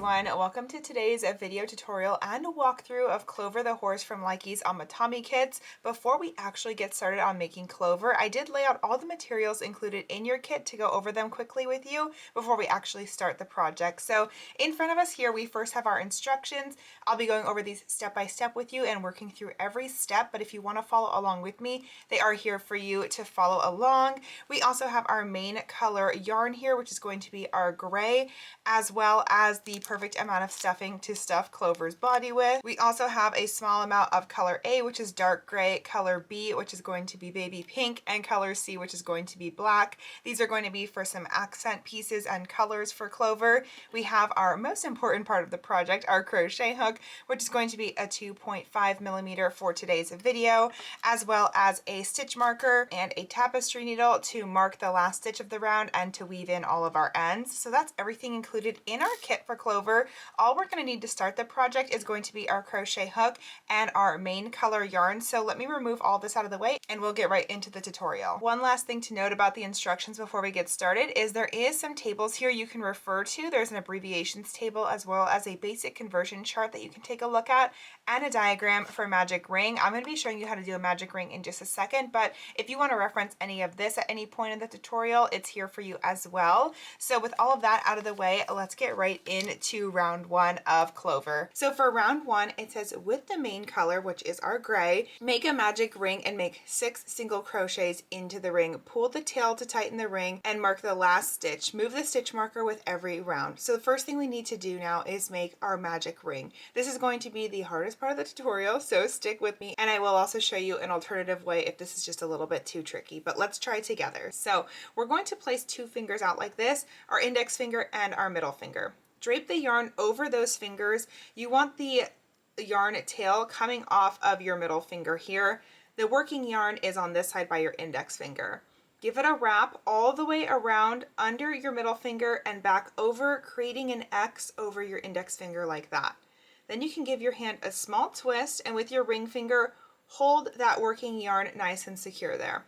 everyone, welcome to today's video tutorial and a walkthrough of Clover the Horse from LYKKE's AMITAMI kits. Before we actually get started on making Clover, I did lay out all the materials included in your kit to go over them quickly with you before we actually start the project. So in front of us here, we first have our instructions. I'll be going over these step by step with you and working through every step, but if you want to follow along with me, they are here for you to follow along. We also have our main color yarn here, which is going to be our gray, as well as the perfect amount of stuffing to stuff Clover's body with. We also have a small amount of color A, which is dark gray, color B, which is going to be baby pink, and color C, which is going to be black. These are going to be for some accent pieces and colors for Clover. We have our most important part of the project, our crochet hook, which is going to be a 2.5 millimeter for today's video, as well as a stitch marker and a tapestry needle to mark the last stitch of the round and to weave in all of our ends. So that's everything included in our kit for Clover. All we're going to need to start the project is going to be our crochet hook and our main color yarn. So let me remove all this out of the way and we'll get right into the tutorial. One last thing to note about the instructions before we get started is there is some tables here you can refer to. There's an abbreviations table as well as a basic conversion chart that you can take a look at and a diagram for magic ring. I'm going to be showing you how to do a magic ring in just a second, but if you want to reference any of this at any point in the tutorial, it's here for you as well. So with all of that out of the way, let's get right into round one of Clover. So for round one, it says with the main color, which is our gray, make a magic ring and make 6 single crochets into the ring. Pull the tail to tighten the ring and mark the last stitch. Move the stitch marker with every round. So the first thing we need to do now is make our magic ring. This is going to be the hardest part of the tutorial, so stick with me, and I will also show you an alternative way if this is just a little bit too tricky, but let's try together. So we're going to place 2 fingers out like this, our index finger and our middle finger. Drape the yarn over those fingers. You want the yarn tail coming off of your middle finger here. The working yarn is on this side by your index finger. Give it a wrap all the way around under your middle finger and back over, creating an X over your index finger like that. Then you can give your hand a small twist and with your ring finger, hold that working yarn nice and secure there.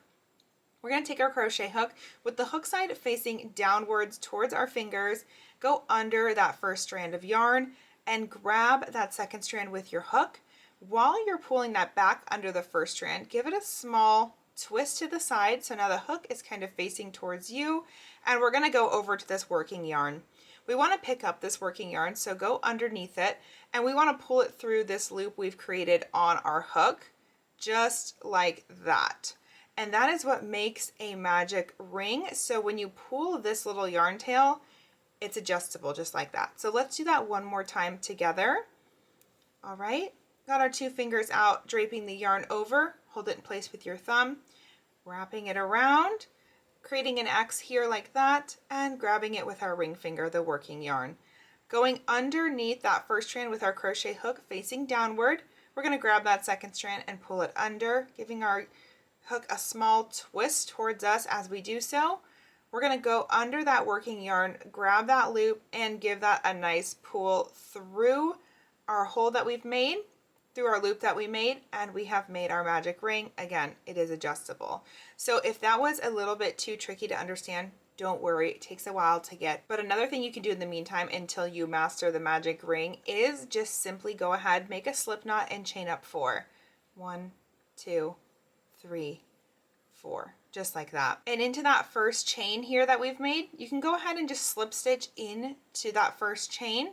We're going to take our crochet hook with the hook side facing downwards towards our fingers, go under that first strand of yarn and grab that second strand with your hook. While you're pulling that back under the first strand, give it a small twist to the side. So now the hook is kind of facing towards you and we're going to go over to this working yarn. We want to pick up this working yarn, so go underneath it and we want to pull it through this loop we've created on our hook, just like that. And that is what makes a magic ring. So when you pull this little yarn tail, it's adjustable just like that. So let's do that one more time together. All right, got our 2 fingers out, draping the yarn over, hold it in place with your thumb, wrapping it around, creating an X here like that, and grabbing it with our ring finger, the working yarn. Going underneath that first strand with our crochet hook facing downward, we're going to grab that second strand and pull it under, giving our hook a small twist towards us as we do so. We're going to go under that working yarn, grab that loop, and give that a nice pull through our hole that we've made, through our loop that we made, and we have made our magic ring. Again, it is adjustable. So if that was a little bit too tricky to understand, don't worry, it takes a while to get. But another thing you can do in the meantime until you master the magic ring is just simply go ahead, make a slip knot and chain up 4. 1, 2, 3, 4, just like that. And into that first chain here that we've made, you can go ahead and just slip stitch into that first chain.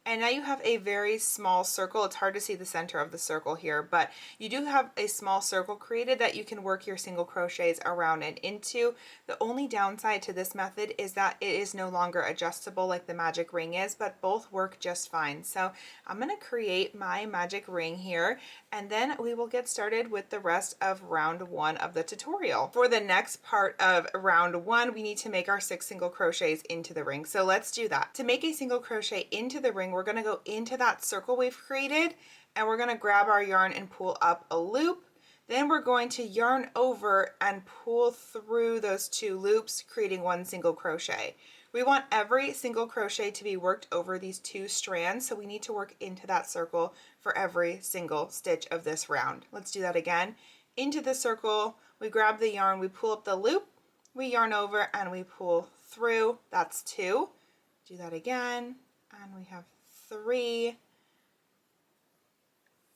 And now you have a very small circle. It's hard to see the center of the circle here, but you do have a small circle created that you can work your single crochets around and into. The only downside to this method is that it is no longer adjustable like the magic ring is, but both work just fine. So I'm going to create my magic ring here, and then we will get started with the rest of round one of the tutorial. For the next part of round one, we need to make our 6 single crochets into the ring. So let's do that. To make a single crochet into the ring, we're going to go into that circle we've created and we're going to grab our yarn and pull up a loop. Then we're going to yarn over and pull through those 2 loops, creating 1 single crochet. We want every single crochet to be worked over these 2 strands, so we need to work into that circle for every single stitch of this round. Let's do that again. Into the circle, we grab the yarn, we pull up the loop, we yarn over and we pull through. That's 2. Do that again. And we have 3,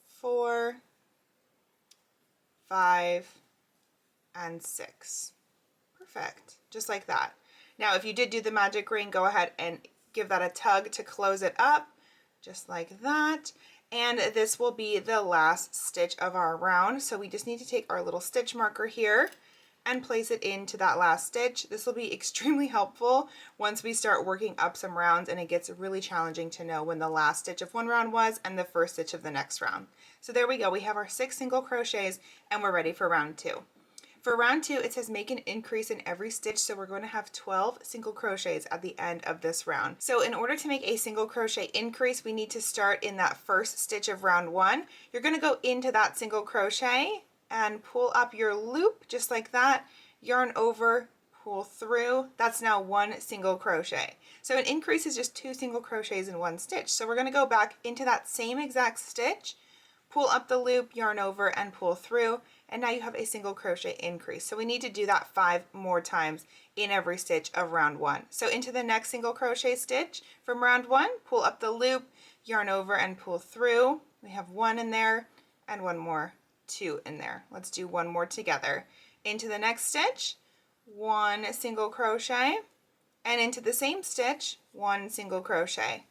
4, 5, and 6. Perfect, just like that. Now if you did do the magic ring, go ahead and give that a tug to close it up, just like that. And this will be the last stitch of our round. So we just need to take our little stitch marker here and place it into that last stitch. This will be extremely helpful once we start working up some rounds and it gets really challenging to know when the last stitch of one round was and the first stitch of the next round. So there we go, we have our 6 single crochets and we're ready for round 2. For round 2, it says make an increase in every stitch, so we're going to have 12 single crochets at the end of this round. So in order to make a single crochet increase, we need to start in that first stitch of round 1. You're going to go into that single crochet and pull up your loop just like that, yarn over, pull through. That's now 1 single crochet. So an increase is just 2 single crochets in 1 stitch. So we're going to go back into that same exact stitch, pull up the loop, yarn over, and pull through, and now you have a single crochet increase. So we need to do that 5 more times in every stitch of round 1. So into the next single crochet stitch from round 1, pull up the loop, yarn over, and pull through. We have 1 in there and 1 more, 2 in there. Let's do 1 more together. Into the next stitch, 1 single crochet, and into the same stitch, 1 single crochet.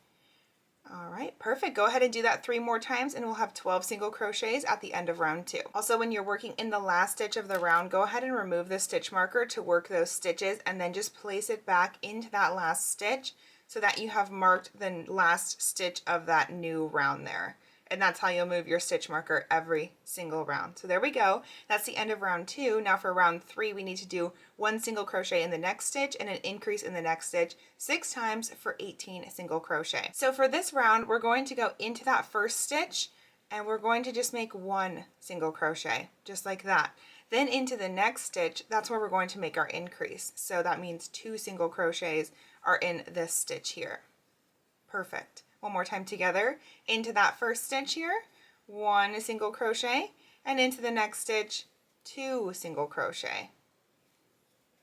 All right, perfect. Go ahead and do that 3 more times and we'll have 12 single crochets at the end of round 2. Also, when you're working in the last stitch of the round, go ahead and remove the stitch marker to work those stitches and then just place it back into that last stitch so that you have marked the last stitch of that new round there. And that's how you'll move your stitch marker every single round. So there we go. That's the end of round 2. Now for round 3, we need to do 1 single crochet in the next stitch and an increase in the next stitch 6 times for 18 single crochet. So for this round, we're going to go into that first stitch and we're going to just make 1 single crochet, just like that. Then into the next stitch, that's where we're going to make our increase. So that means 2 single crochets are in this stitch here. Perfect. One more time together. Into that first stitch here, 1 single crochet, and into the next stitch, 2 single crochet.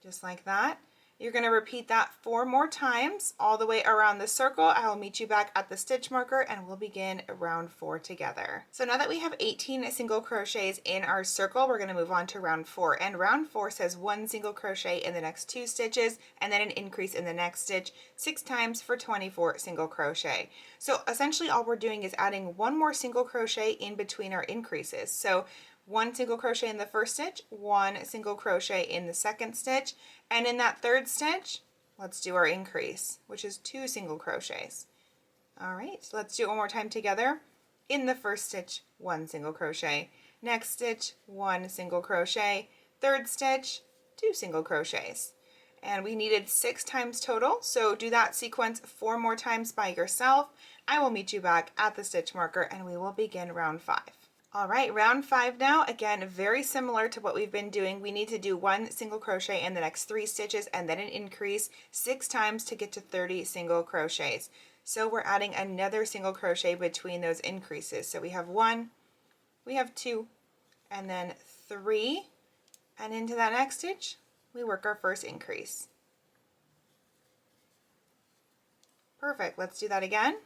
Just like that. You're going to repeat that 4 more times all the way around the circle. I will meet you back at the stitch marker and we'll begin round 4 together. So now that we have 18 single crochets in our circle, we're going to move on to round 4. And round 4 says 1 single crochet in the next 2 stitches and then an increase in the next stitch 6 times for 24 single crochet. So essentially all we're doing is adding 1 more single crochet in between our increases. So 1 single crochet in the first stitch, 1 single crochet in the second stitch, and in that third stitch, let's do our increase, which is 2 single crochets. All right, so let's do it one more time together. In the first stitch, 1 single crochet. Next stitch, 1 single crochet. Third stitch, 2 single crochets. And we needed 6 times total, so do that sequence 4 more times by yourself. I will meet you back at the stitch marker and we will begin round 5. All right, round 5 now. Again, very similar to what we've been doing. We need to do 1 single crochet in the next 3 stitches and then an increase 6 times to get to 30 single crochets. So we're adding another single crochet between those increases. So we have 1, we have 2, and then 3, and into that next stitch, we work our first increase. Perfect, let's do that again.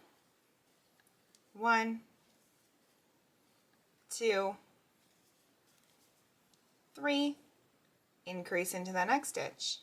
1, 2, 3, increase into the next stitch.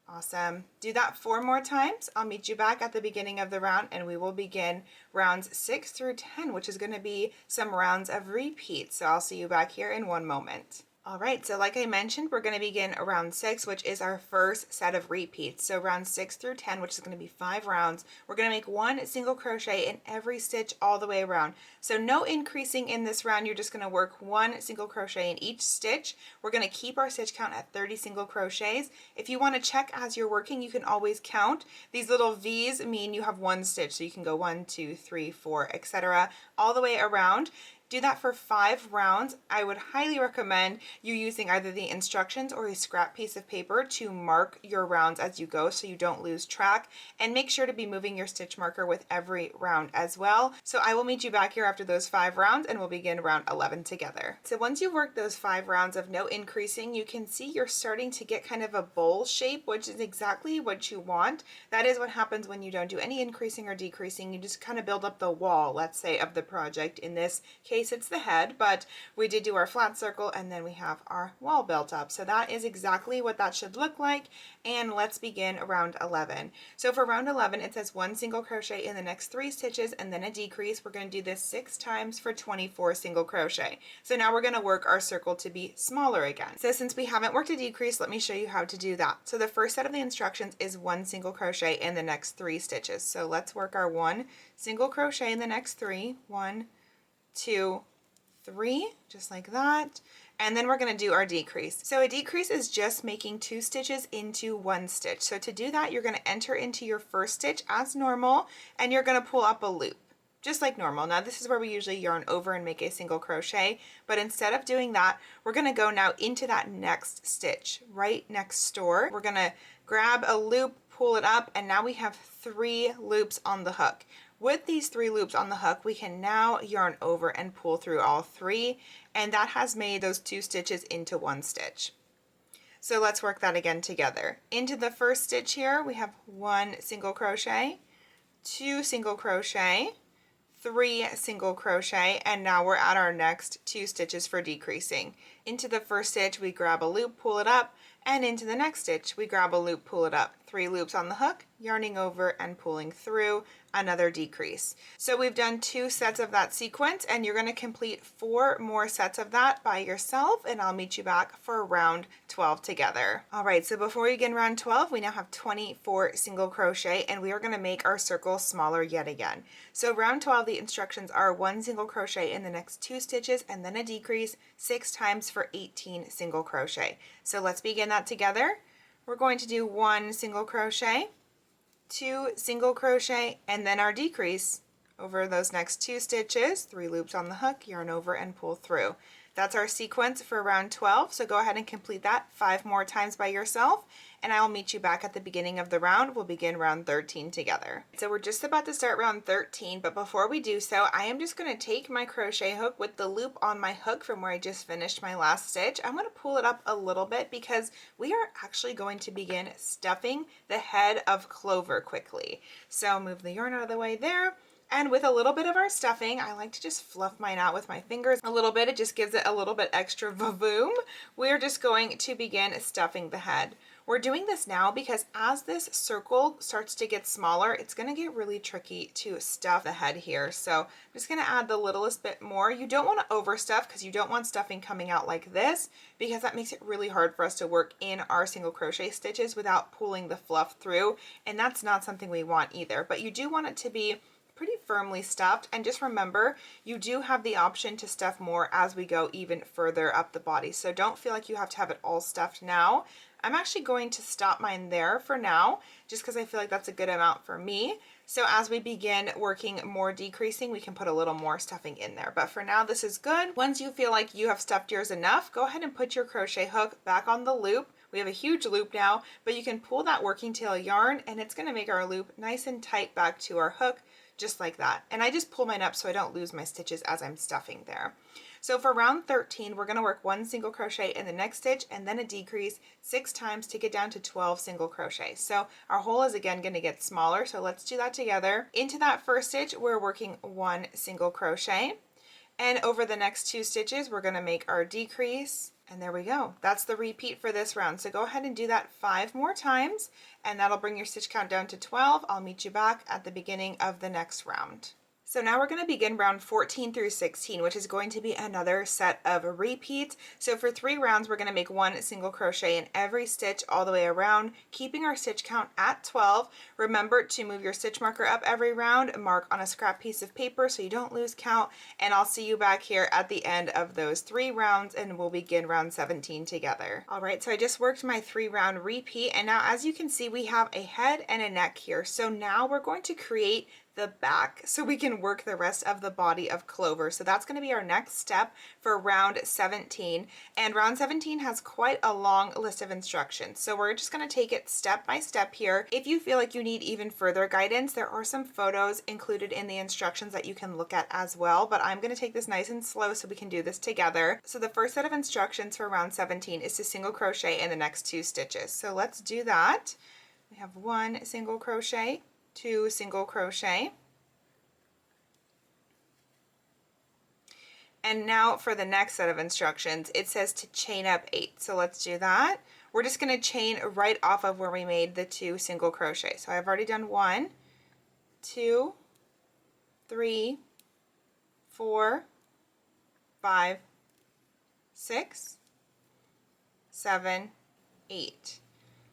Awesome. Do that 4 more times. I'll meet you back at the beginning of the round and we will begin rounds 6 through 10, which is going to be some rounds of repeats. So I'll see you back here in one moment. All right, so like I mentioned, we're going to begin round 6, which is our first set of repeats. So round 6 through 10, which is going to be 5 rounds, we're going to make 1 single crochet in every stitch all the way around. So no increasing in this round, you're just going to work 1 single crochet in each stitch. We're going to keep our stitch count at 30 single crochets. If you want to check as you're working, you can always count. These little V's mean you have 1 stitch, so you can go 1, 2, 3, 4, etc. all the way around. Do that for 5 rounds. I would highly recommend you using either the instructions or a scrap piece of paper to mark your rounds as you go so you don't lose track, and make sure to be moving your stitch marker with every round as well. So I will meet you back here after those 5 rounds and we'll begin round 11 together. So once you've worked those 5 rounds of no increasing, you can see you're starting to get kind of a bowl shape, which is exactly what you want. That is what happens when you don't do any increasing or decreasing. You just kind of build up the wall, let's say, of the project. In this case, it's the head, but we did do our flat circle and then we have our wall built up. So that is exactly what that should look like. And let's begin round 11. So for round 11, it says 1 single crochet in the next 3 stitches and then a decrease. We're going to do this 6 times for 24 single crochet. So now we're going to work our circle to be smaller again. So since we haven't worked a decrease, let me show you how to do that. So the first set of the instructions is 1 single crochet in the next 3 stitches. So let's work our 1 single crochet in the next 3. 1, 2, 3, just like that. And then we're going to do our decrease. So a decrease is just making 2 stitches into 1 stitch. So to do that, you're going to enter into your first stitch as normal and you're going to pull up a loop, just like normal. Now this is where we usually yarn over and make a single crochet, but instead of doing that, we're going to go now into that next stitch right next door. We're going to grab a loop, pull it up, and now we have 3 loops on the hook. With these 3 loops on the hook, we can now yarn over and pull through all 3, and that has made those 2 stitches into 1 stitch. So let's work that again together. Into the first stitch here, we have 1 single crochet, 2 single crochet, 3 single crochet, and now we're at our next 2 stitches for decreasing. Into the first stitch, we grab a loop, pull it up, and into the next stitch, we grab a loop, pull it up. 3 loops on the hook, yarning over and pulling through, another decrease. So we've done 2 sets of that sequence, and you're going to complete 4 more sets of that by yourself, and I'll meet you back for round 12 together. All right, so before we begin round 12, we now have 24 single crochet, and we are going to make our circle smaller yet again. So round 12, the instructions are 1 single crochet in the next 2 stitches and then a decrease 6 times for 18 single crochet. So let's begin that together. We're going to do 1 single crochet, 2 single crochet, and then our decrease over those next 2 stitches, 3 loops on the hook, yarn over and pull through. That's our sequence for round 12, so go ahead and complete that 5 more times by yourself, and I will meet you back at the beginning of the round. We'll begin round 13 together. So we're just about to start round 13, but before we do so, I am just going to take my crochet hook with the loop on my hook from where I just finished my last stitch. I'm going to pull it up a little bit because we are actually going to begin stuffing the head of Clover quickly. So move the yarn out of the way there. And with a little bit of our stuffing, I like to just fluff mine out with my fingers a little bit. It just gives it a little bit extra vavoom. We're just going to begin stuffing the head. We're doing this now because as this circle starts to get smaller, it's going to get really tricky to stuff the head here. So I'm just going to add the littlest bit more. You don't want to overstuff because you don't want stuffing coming out like this, because that makes it really hard for us to work in our single crochet stitches without pulling the fluff through. And that's not something we want either. But you do want it to be pretty firmly stuffed, and just remember you do have the option to stuff more as we go even further up the body, so don't feel like you have to have it all stuffed now. I'm actually going to stop mine there for now just because I feel like that's a good amount for me. So as we begin working more decreasing, we can put a little more stuffing in there, but for now this is good. Once you feel like you have stuffed yours enough, go ahead and put your crochet hook back on the loop. We have a huge loop now, but you can pull that working tail yarn and it's going to make our loop nice and tight back to our hook, just like that. And I just pull mine up so I don't lose my stitches as I'm stuffing there. So for round 13, we're going to work 1 single crochet in the next stitch and then a decrease 6 times to get down to 12 single crochet. So our hole is again going to get smaller, so let's do that together. Into that first stitch, we're working 1 single crochet, and over the next 2 stitches, we're going to make our decrease. And there we go. That's the repeat for this round. So go ahead and do that 5 more times, and that'll bring your stitch count down to 12. I'll meet you back at the beginning of the next round. So now we're going to begin round 14 through 16, which is going to be another set of repeats. So for 3 rounds, we're going to make 1 single crochet in every stitch all the way around, keeping our stitch count at 12. Remember to move your stitch marker up every round, mark on a scrap piece of paper so you don't lose count, and I'll see you back here at the end of those 3 rounds and we'll begin round 17 together. All right, so I just worked my 3-round repeat, and now as you can see, we have a head and a neck here. So now we're going to create the back so we can work the rest of the body of Clover. So that's going to be our next step for round 17. And round 17 has quite a long list of instructions. So we're just going to take it step by step here. If you feel like you need even further guidance, there are some photos included in the instructions that you can look at as well. But I'm going to take this nice and slow so we can do this together. So the first set of instructions for round 17 is to single crochet in the next 2 stitches. So let's do that. We have 1 single crochet, 2 single crochet. And now for the next set of instructions, it says to chain up 8. So let's do that. We're just going to chain right off of where we made the 2 single crochet. So I've already done 1, 2, 3, 4, 5, 6, 7, 8.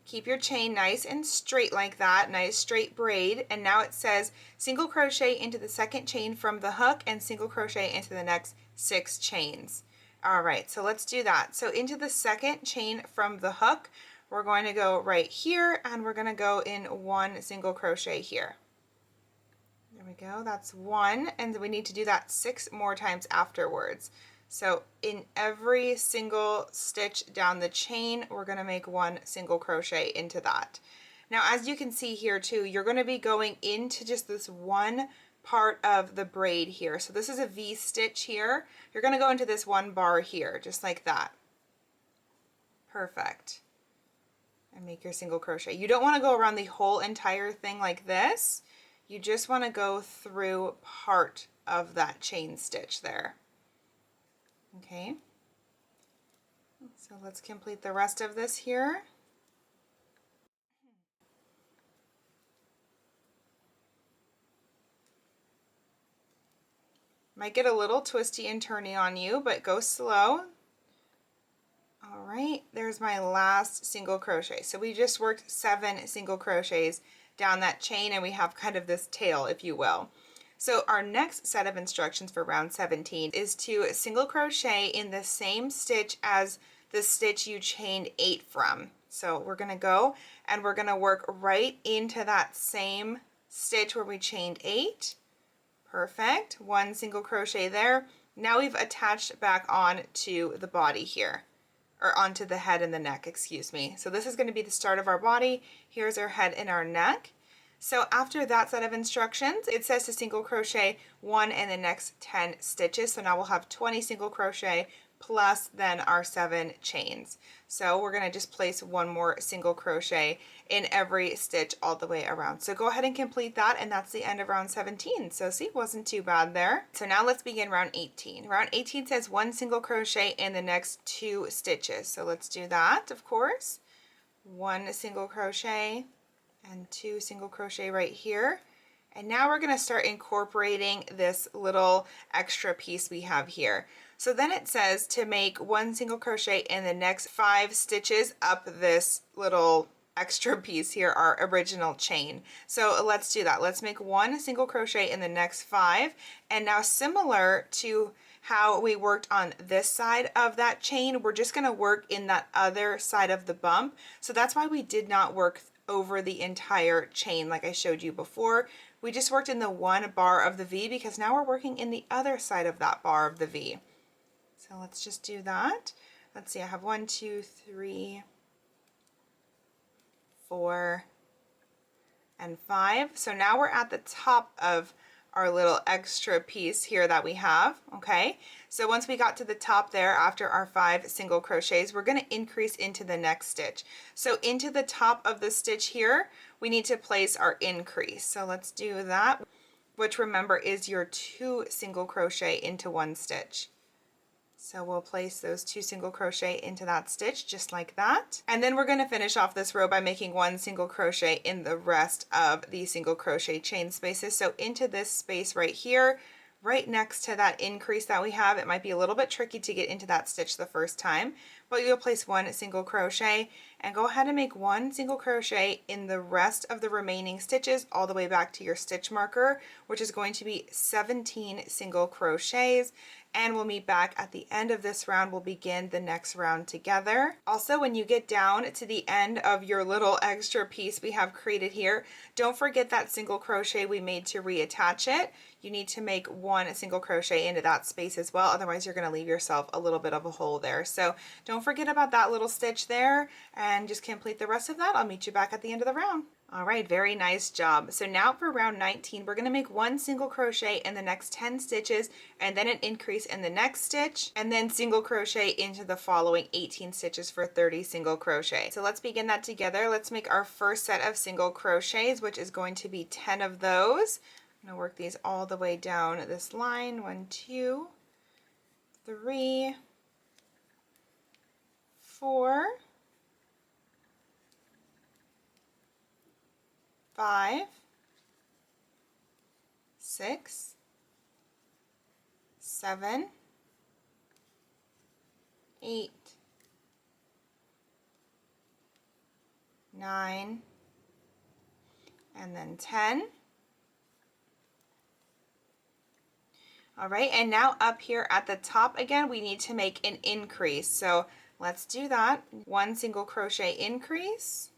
Keep your chain nice and straight like that, nice straight braid. And now it says single crochet into the second chain from the hook and single crochet into the next 6 chains. All right, so let's do that. So into the second chain from the hook, we're going to go right here and we're going to go in 1 single crochet here. There we go, that's 1, and we need to do that 6 more times afterwards. So in every single stitch down the chain, we're going to make 1 single crochet into that. Now, as you can see here too, you're going to be going into just this one part of the braid here. So this is a V stitch here. You're going to go into this one bar here, just like that. Perfect. And make your single crochet. You don't want to go around the whole entire thing like this. You just want to go through part of that chain stitch there. Okay, so let's complete the rest of this here. Might get a little twisty and turny on you, but go slow. All right, there's my last single crochet. So we just worked 7 single crochets down that chain and we have kind of this tail, if you will. So our next set of instructions for round 17 is to single crochet in the same stitch as the stitch you chained 8 from. So we're going to go and we're going to work right into that same stitch where we chained 8. Perfect. 1 single crochet there. Now we've attached back on to the body here, or onto the head and the neck, excuse me. So this is going to be the start of our body. Here's our head and our neck. So after that set of instructions, it says to single crochet 1 in the next 10 stitches. So now we'll have 20 single crochet plus then our 7 chains. So we're going to just place 1 more single crochet in every stitch all the way around. So go ahead and complete that, and that's the end of round 17. So see, wasn't too bad there. So now let's begin round 18. Round 18 says 1 single crochet in the next 2 stitches. So let's do that, of course. 1 single crochet and 2 single crochet right here. And now we're going to start incorporating this little extra piece we have here. So then it says to make 1 single crochet in the next 5 stitches up this little extra piece here, our original chain. So let's do that. Let's make 1 single crochet in the next 5. And now, similar to how we worked on this side of that chain, we're just going to work in that other side of the bump. So that's why we did not work over the entire chain like I showed you before. We just worked in the one bar of the V because now we're working in the other side of that bar of the V. So let's just do that. Let's see, I have 1, 2, 3, 4, and 5. So now we're at the top of our little extra piece here that we have, okay? So once we got to the top there, after our 5 single crochets, we're going to increase into the next stitch. So into the top of the stitch here, we need to place our increase. So let's do that, which, remember, is your 2 single crochet into 1 stitch. So we'll place those 2 single crochet into that stitch just like that. And then we're going to finish off this row by making 1 single crochet in the rest of the single crochet chain spaces. So into this space right here, right next to that increase that we have, it might be a little bit tricky to get into that stitch the first time, but you'll place 1 single crochet and go ahead and make 1 single crochet in the rest of the remaining stitches all the way back to your stitch marker, which is going to be 17 single crochets. and we'll meet back at the end of this round. We'll begin the next round together. Also, when you get down to the end of your little extra piece we have created here, don't forget that single crochet we made to reattach it. You need to make one single crochet into that space as well, otherwise you're going to leave yourself a little bit of a hole there. So don't forget about that little stitch there, and just complete the rest of that. I'll meet you back at the end of the round. All right, very nice job. So now for round 19, we're going to make one single crochet in the next 10 stitches, and then an increase in the next stitch, and then single crochet into the following 18 stitches for 30 single crochet. So let's begin that together. Let's make our first set of single crochets, which is going to be 10 of those. I'm going to work these all the way down this line. 1, 2, 3, 4, 5, 6, 7, 8, 9, and then 10. All right, and now up here at the top again, we need to make an increase. So let's do that. One single crochet increase.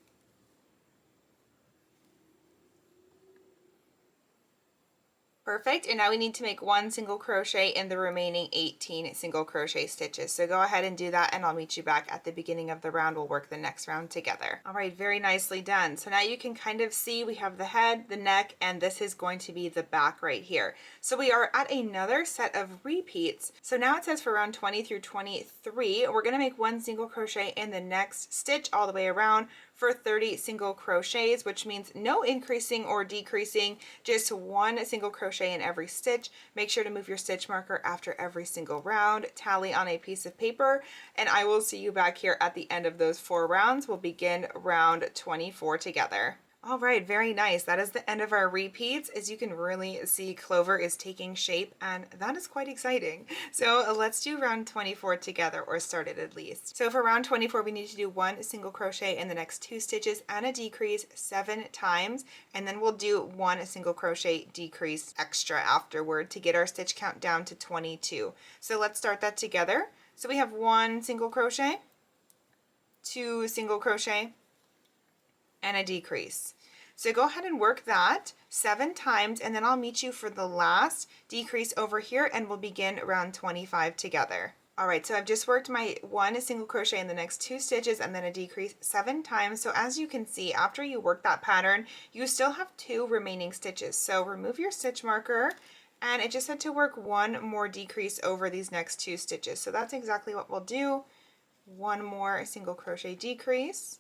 Perfect, and now we need to make one single crochet in the remaining 18 single crochet stitches. So go ahead and do that, and I'll meet you back at the beginning of the round. We'll work the next round together. All right, very nicely done. So now you can kind of see we have the head, the neck, and this is going to be the back right here. So we are at another set of repeats. So now it says for round 20 through 23, we're going to make one single crochet in the next stitch all the way around for 30 single crochets, which means no increasing or decreasing, just one single crochet in every stitch. Make sure to move your stitch marker after every single round, tally on a piece of paper, and I will see you back here at the end of those 4 rounds. We'll begin round 24 together. All right, very nice. That is the end of our repeats. As you can really see, Clover is taking shape, and that is quite exciting. So let's do round 24 together, or start it at least. So for round 24, we need to do one single crochet in the next 2 stitches and a decrease 7 times, and then we'll do one single crochet decrease extra afterward to get our stitch count down to 22. So let's start that together. So we have 1 single crochet, 2 single crochet, and a decrease. So go ahead and work that 7 times, and then I'll meet you for the last decrease over here, and we'll begin round 25 together. All right, so I've just worked my 1 single crochet in the next 2 stitches and then a decrease 7 times. So as you can see, after you work that pattern, you still have 2 remaining stitches. So remove your stitch marker, and it just said to work 1 more decrease over these next 2 stitches. So that's exactly what we'll do. 1 more single crochet decrease,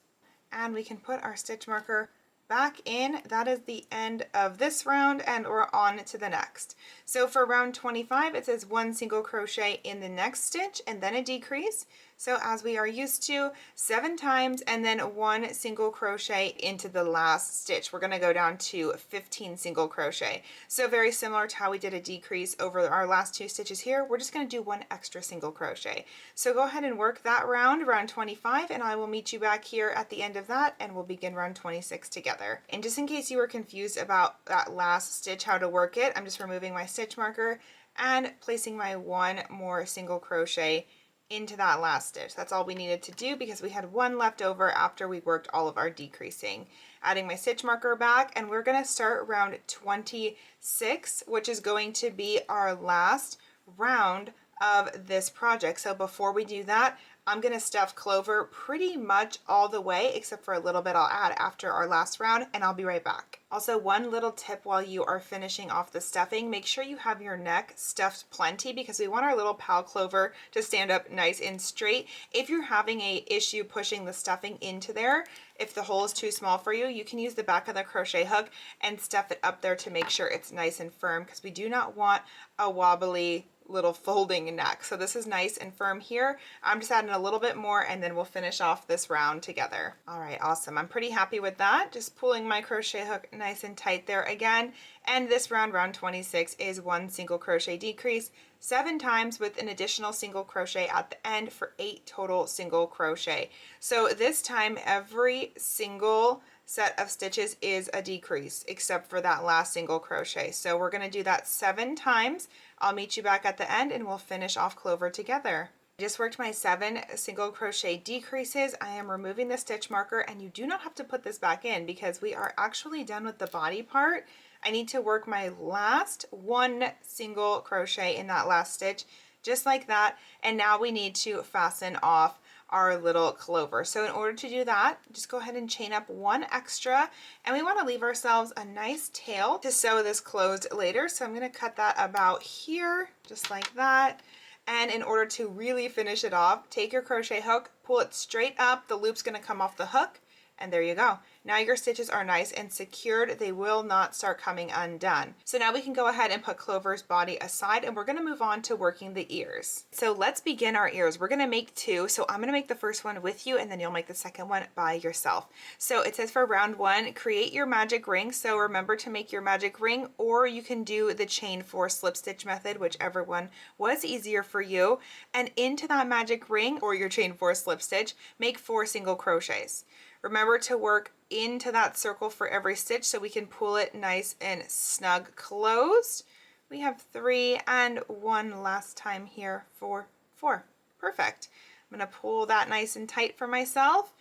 and we can put our stitch marker back in. That is the end of this round, and we're on to the next. So for round 25, it says 1 single crochet in the next stitch and then a decrease. So as we are used to, 7 times and then 1 single crochet into the last stitch. We're going to go down to 15 single crochet. So very similar to how we did a decrease over our last 2 stitches here, we're just going to do 1 extra single crochet. So go ahead and work that round, round 25, and I will meet you back here at the end of that, and we'll begin round 26 together. And just in case you were confused about that last stitch, how to work it, I'm just removing my stitch marker and placing my 1 more single crochet into that last stitch. That's all we needed to do because we had 1 left over after we worked all of our decreasing. Adding my stitch marker back, and we're going to start round 26, which is going to be our last round of this project. So before we do that, I'm going to stuff Clover pretty much all the way, except for a little bit I'll add after our last round, and I'll be right back. Also, one little tip while you are finishing off the stuffing, make sure you have your neck stuffed plenty because we want our little pal Clover to stand up nice and straight. If you're having an issue pushing the stuffing into there, if the hole is too small for you, you can use the back of the crochet hook and stuff it up there to make sure it's nice and firm, because we do not want a wobbly little folding neck. So this is nice and firm here. I'm just adding a little bit more, and then we'll finish off this round together. All right, awesome. I'm pretty happy with that. Just pulling my crochet hook nice and tight there again. And this round, round 26, is 1 single crochet decrease 7 times with an additional single crochet at the end for 8 total single crochet. So this time every single set of stitches is a decrease, except for that last single crochet. So we're going to do that 7 times. I'll meet you back at the end and we'll finish off Clover together. I just worked my 7 single crochet decreases. I am removing the stitch marker, and you do not have to put this back in because we are actually done with the body part. I need to work my last 1 single crochet in that last stitch, just like that, and now we need to fasten off our little clover. So in order to do that, just go ahead and chain up 1 extra, and we want to leave ourselves a nice tail to sew this closed later. So I'm going to cut that about here, just like that. And in order to really finish it off, take your crochet hook, pull it straight up, the loop's going to come off the hook, and there you go. Now your stitches are nice and secured. They will not start coming undone. So now we can go ahead and put Clover's body aside, and we're going to move on to working the ears. So let's begin our ears. We're going to make 2. So I'm going to make the first one with you, and then you'll make the second one by yourself. So it says for round 1, create your magic ring. So remember to make your magic ring, or you can do the chain 4 slip stitch method, whichever one was easier for you. And into that magic ring or your chain 4 slip stitch, make 4 single crochets. Remember to work into that circle for every stitch so we can pull it nice and snug closed. We have 3 and 1 last time here for 4. Perfect. I'm going to pull that nice and tight for myself,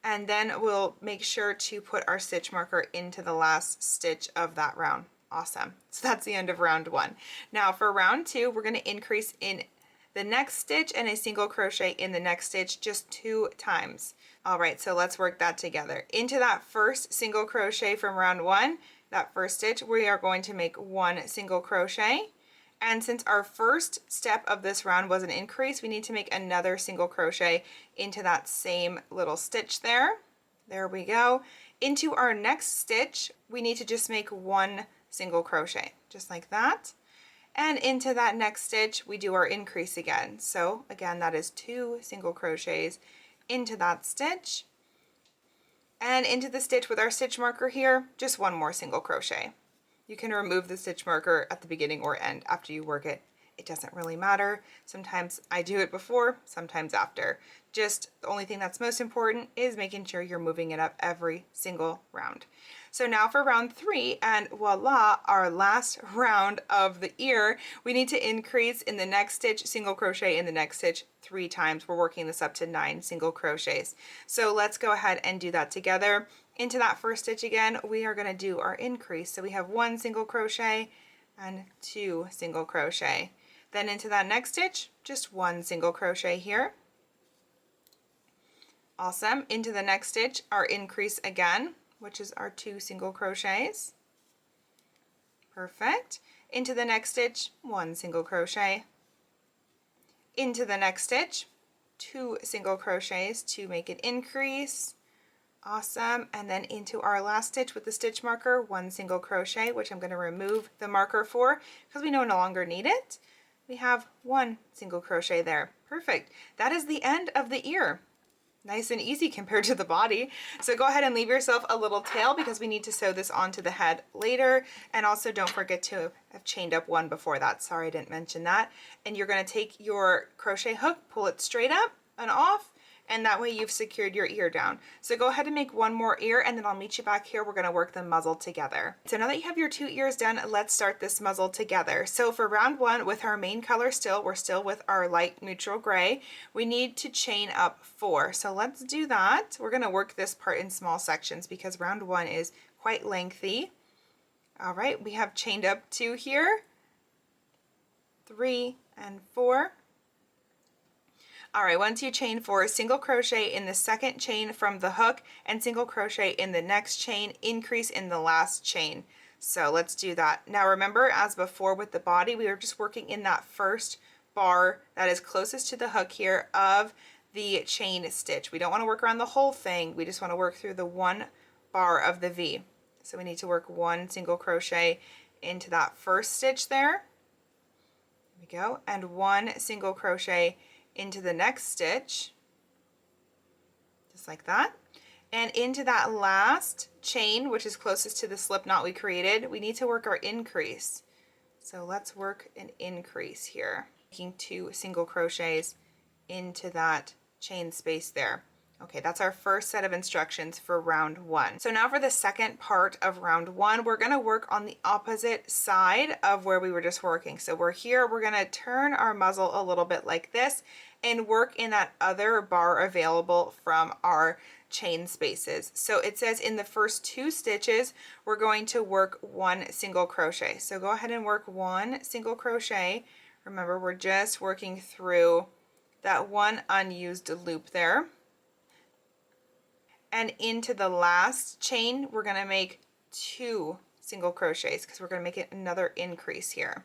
and then we'll make sure to put our stitch marker into the last stitch of that round. Awesome. So that's the end of round 1. Now for round 2, we're going to increase in the next stitch and a single crochet in the next stitch just 2 times. All right, so let's work that together. Into that first single crochet from round 1, that first stitch, we are going to make 1 single crochet. And since our first step of this round was an increase, we need to make another single crochet into that same little stitch there. There we go. Into our next stitch, we need to just make 1 single crochet, just like that. And into that next stitch, we do our increase again. So again, that is 2 single crochets into that stitch, and into the stitch with our stitch marker here, just 1 more single crochet. You can remove the stitch marker at the beginning or end after you work it. It doesn't really matter. Sometimes I do it before, sometimes after. Just the only thing that's most important is making sure you're moving it up every single round. So now for round 3, and voila, our last round of the ear, we need to increase in the next stitch, single crochet in the next stitch 3 times. We're working this up to 9 single crochets. So let's go ahead and do that together. Into that first stitch again, we are going to do our increase. So we have 1 single crochet and 2 single crochet. Then into that next stitch, just 1 single crochet here. Awesome. Into the next stitch, our increase again, which is our 2 single crochets. Perfect. Into the next stitch, 1 single crochet. Into the next stitch, 2 single crochets to make it increase. Awesome. And then into our last stitch with the stitch marker, 1 single crochet, which I'm going to remove the marker for because we no longer need it. We have 1 single crochet there. Perfect. That is the end of the ear. Nice and easy compared to the body. So go ahead and leave yourself a little tail because we need to sew this onto the head later. And also don't forget to have chained up 1 before that. Sorry, I didn't mention that. And you're going to take your crochet hook, pull it straight up and off, and that way you've secured your ear down. So go ahead and make 1 more ear, and then I'll meet you back here. We're going to work the muzzle together. So now that you have your 2 ears done, let's start this muzzle together. So for round 1, with our main color still, we're still with our light neutral gray, we need to chain up 4. So let's do that. We're going to work this part in small sections because round 1 is quite lengthy. All right, we have chained up 2 here, 3 and 4. All right, once you chain 4, single crochet in the second chain from the hook and single crochet in the next chain, increase in the last chain. So let's do that. Now remember, as before with the body, we were just working in that first bar that is closest to the hook here of the chain stitch. We don't want to work around the whole thing. We just want to work through the 1 bar of the V. So we need to work 1 single crochet into that first stitch there. There we go. And 1 single crochet into the next stitch, just like that. And into that last chain, which is closest to the slip knot we created, we need to work our increase. So let's work an increase here, making 2 single crochets into that chain space there. Okay, that's our first set of instructions for round 1. So now for the second part of round 1, we're going to work on the opposite side of where we were just working. So we're here, we're going to turn our muzzle a little bit like this and work in that other bar available from our chain spaces. So it says in the first 2 stitches, we're going to work 1 single crochet. So go ahead and work 1 single crochet. Remember, we're just working through that 1 unused loop there. And into the last chain, we're going to make 2 single crochets because we're going to make it another increase here.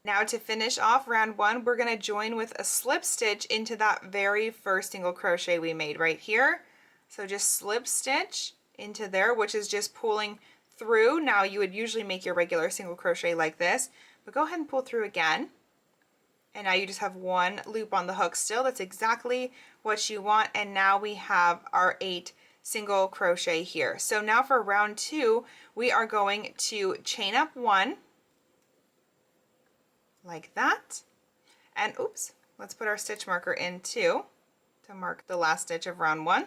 Now to finish off round 1, we're going to join with a slip stitch into that very first single crochet we made right here. So just slip stitch into there, which is just pulling through. Now you would usually make your regular single crochet like this, but go ahead and pull through again. And now you just have 1 loop on the hook still. That's exactly what you want. And now we have our 8 single crochet here. So now for round 2, we are going to chain up 1 like that. And oops, let's put our stitch marker in too to mark the last stitch of round 1.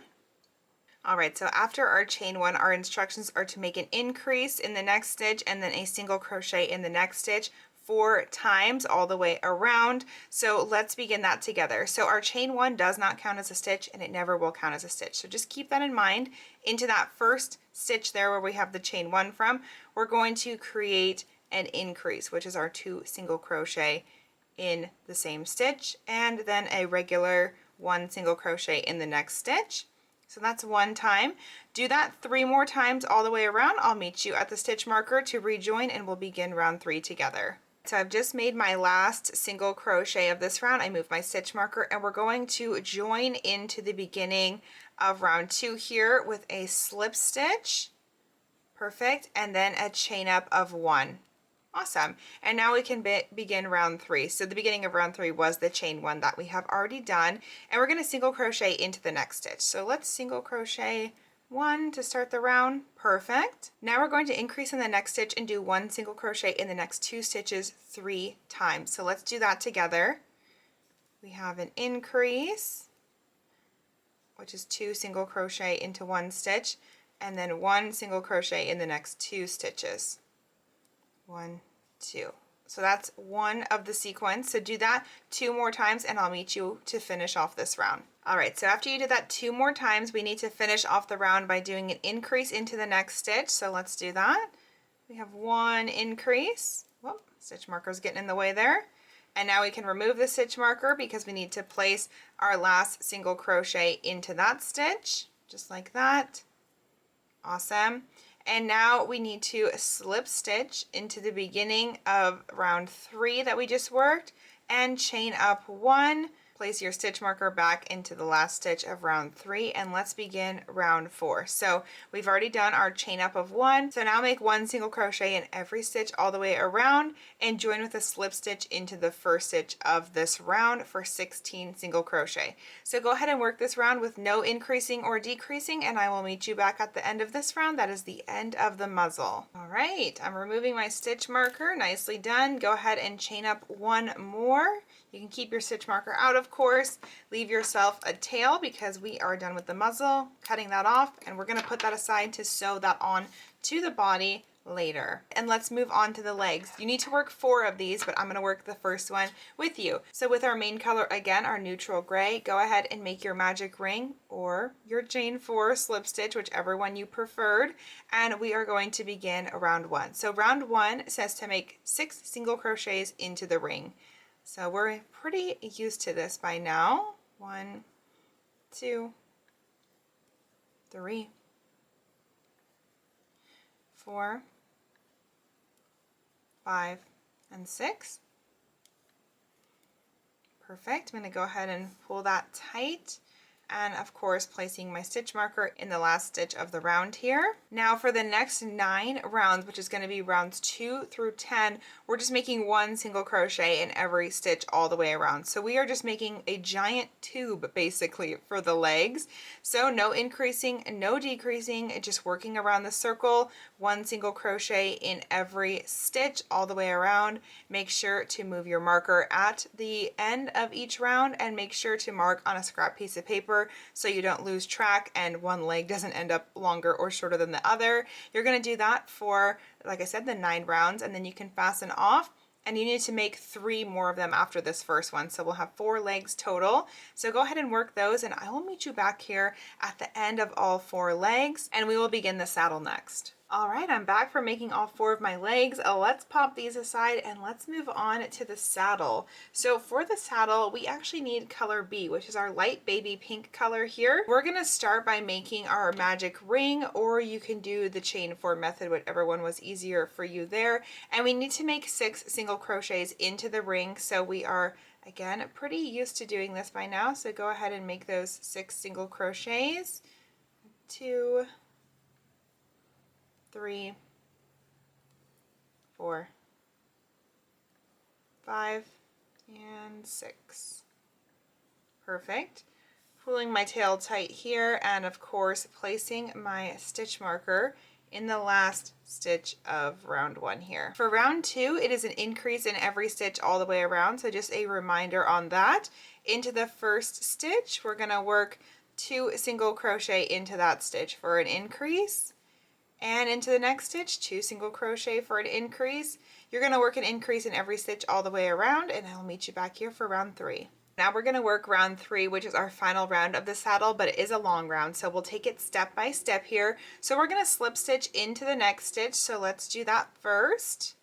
All right, so after our chain 1, our instructions are to make an increase in the next stitch and then a single crochet in the next stitch 4 times all the way around. So let's begin that together. So our chain 1 does not count as a stitch and it never will count as a stitch. So just keep that in mind. Into that first stitch there where we have the chain 1 from, we're going to create an increase, which is our 2 single crochet in the same stitch, and then a regular 1 single crochet in the next stitch. So that's 1 time. Do that 3 more times all the way around. I'll meet you at the stitch marker to rejoin and we'll begin round 3 together. So I've just made my last single crochet of this round. I moved my stitch marker and we're going to join into the beginning of round 2 here with a slip stitch. Perfect. And then a chain up of 1. Awesome. And now we can begin round 3. So the beginning of round 3 was the chain 1 that we have already done. And we're going to single crochet into the next stitch. So let's single crochet 1 to start the round. Perfect. Now we're going to increase in the next stitch and do 1 single crochet in the next 2 stitches 3 times. So let's do that together. We have an increase, which is 2 single crochet into 1 stitch, and then 1 single crochet in the next 2 stitches. 1, 2. So that's 1 of the sequence. So do that 2 more times and I'll meet you to finish off this round. All right, so after you do that 2 more times, we need to finish off the round by doing an increase into the next stitch. So let's do that. We have 1 increase. Whoop, stitch marker's getting in the way there. And now we can remove the stitch marker because we need to place our last single crochet into that stitch, just like that. Awesome. And now we need to slip stitch into the beginning of round 3 that we just worked and chain up 1. Place your stitch marker back into the last stitch of round 3 and let's begin round 4. So we've already done our chain up of 1. So now make 1 single crochet in every stitch all the way around and join with a slip stitch into the first stitch of this round for 16 single crochet. So go ahead and work this round with no increasing or decreasing and I will meet you back at the end of this round. That is the end of the muzzle. All right, I'm removing my stitch marker. Nicely done. Go ahead and chain up 1 more. You can keep your stitch marker out, of course. Leave yourself a tail because we are done with the muzzle. Cutting that off, and we're going to put that aside to sew that on to the body later. And let's move on to the legs. You need to work 4 of these, but I'm going to work the first one with you. So with our main color, again, our neutral gray, go ahead and make your magic ring or your chain 4 slip stitch, whichever one you preferred. And we are going to begin round 1. So round 1 says to make 6 single crochets into the ring. So we're pretty used to this by now. 1, 2, 3, 4, 5, and 6. Perfect. I'm going to go ahead and pull that tight. and of course placing my stitch marker in the last stitch of the round here. Now for the next 9 rounds, which is going to be rounds 2 through 10, we're just making 1 single crochet in every stitch all the way around. So we are just making a giant tube basically for the legs. So no increasing, no decreasing, just working around the circle, 1 single crochet in every stitch all the way around. Make sure to move your marker at the end of each round and make sure to mark on a scrap piece of paper so you don't lose track and one leg doesn't end up longer or shorter than the other. You're going to do that for, like I said, the 9 rounds, and then you can fasten off, and you need to make 3 more of them after this first one. So we'll have 4 legs total. So go ahead and work those, and I will meet you back here at the end of all 4 legs, and we will begin the saddle next. All right, I'm back for making all 4 of my legs. Let's pop these aside and let's move on to the saddle. So for the saddle, we actually need color B, which is our light baby pink color here. We're gonna start by making our magic ring, or you can do the chain 4 method, whatever one was easier for you there. And we need to make 6 single crochets into the ring. So we are, again, pretty used to doing this by now. So go ahead and make those 6 single crochets. 2, 3, 4, 5, and 6. Perfect. Pulling my tail tight here, and of course placing my stitch marker in the last stitch of round 1 here. For round 2, it is an increase in every stitch all the way around, so just a reminder on that. Into the first stitch, we're going to work 2 single crochet into that stitch for an increase. And into the next stitch, 2 single crochet for an increase. You're going to work an increase in every stitch all the way around, and I'll meet you back here for round 3. Now we're going to work round 3, which is our final round of the saddle, but it is a long round, so we'll take it step by step here. So we're going to slip stitch into the next stitch, so let's do that first.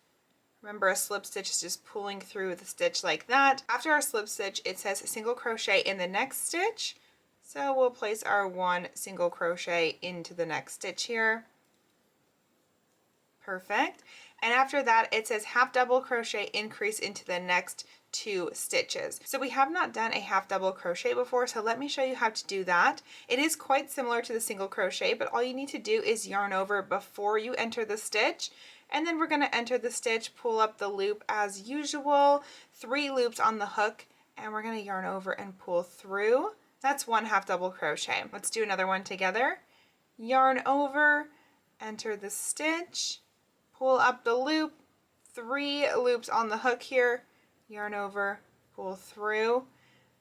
Remember, a slip stitch is just pulling through the stitch like that. After our slip stitch, it says single crochet in the next stitch, so we'll place our 1 single crochet into the next stitch here. Perfect. And after that, it says half double crochet increase into the next 2 stitches. So we have not done a half double crochet before, so let me show you how to do that. It is quite similar to the single crochet, but all you need to do is yarn over before you enter the stitch. And then we're going to enter the stitch, pull up the loop as usual, 3 loops on the hook, and we're going to yarn over and pull through. That's 1 half double crochet. Let's do another one together. Yarn over, enter the stitch, pull up the loop, 3 loops on the hook here, yarn over, pull through.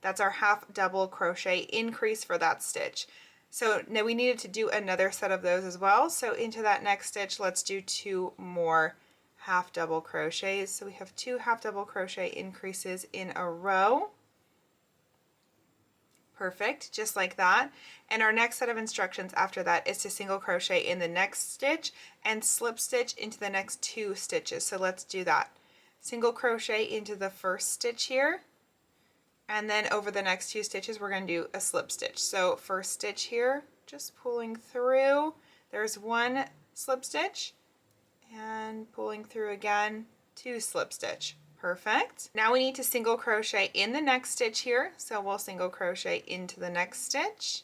That's our half double crochet increase for that stitch. So now we needed to do another set of those as well. So into that next stitch, let's do 2 more half double crochets. So we have 2 half double crochet increases in a row. Perfect, just like that. And our next set of instructions after that is to single crochet in the next stitch and slip stitch into the next 2 stitches. So let's do that. Single crochet into the first stitch here, and then over the next 2 stitches we're going to do a slip stitch. So first stitch here, just pulling through, there's 1 slip stitch, and pulling through again, 2 slip stitch. Perfect. Now we need to single crochet in the next stitch here, so we'll single crochet into the next stitch,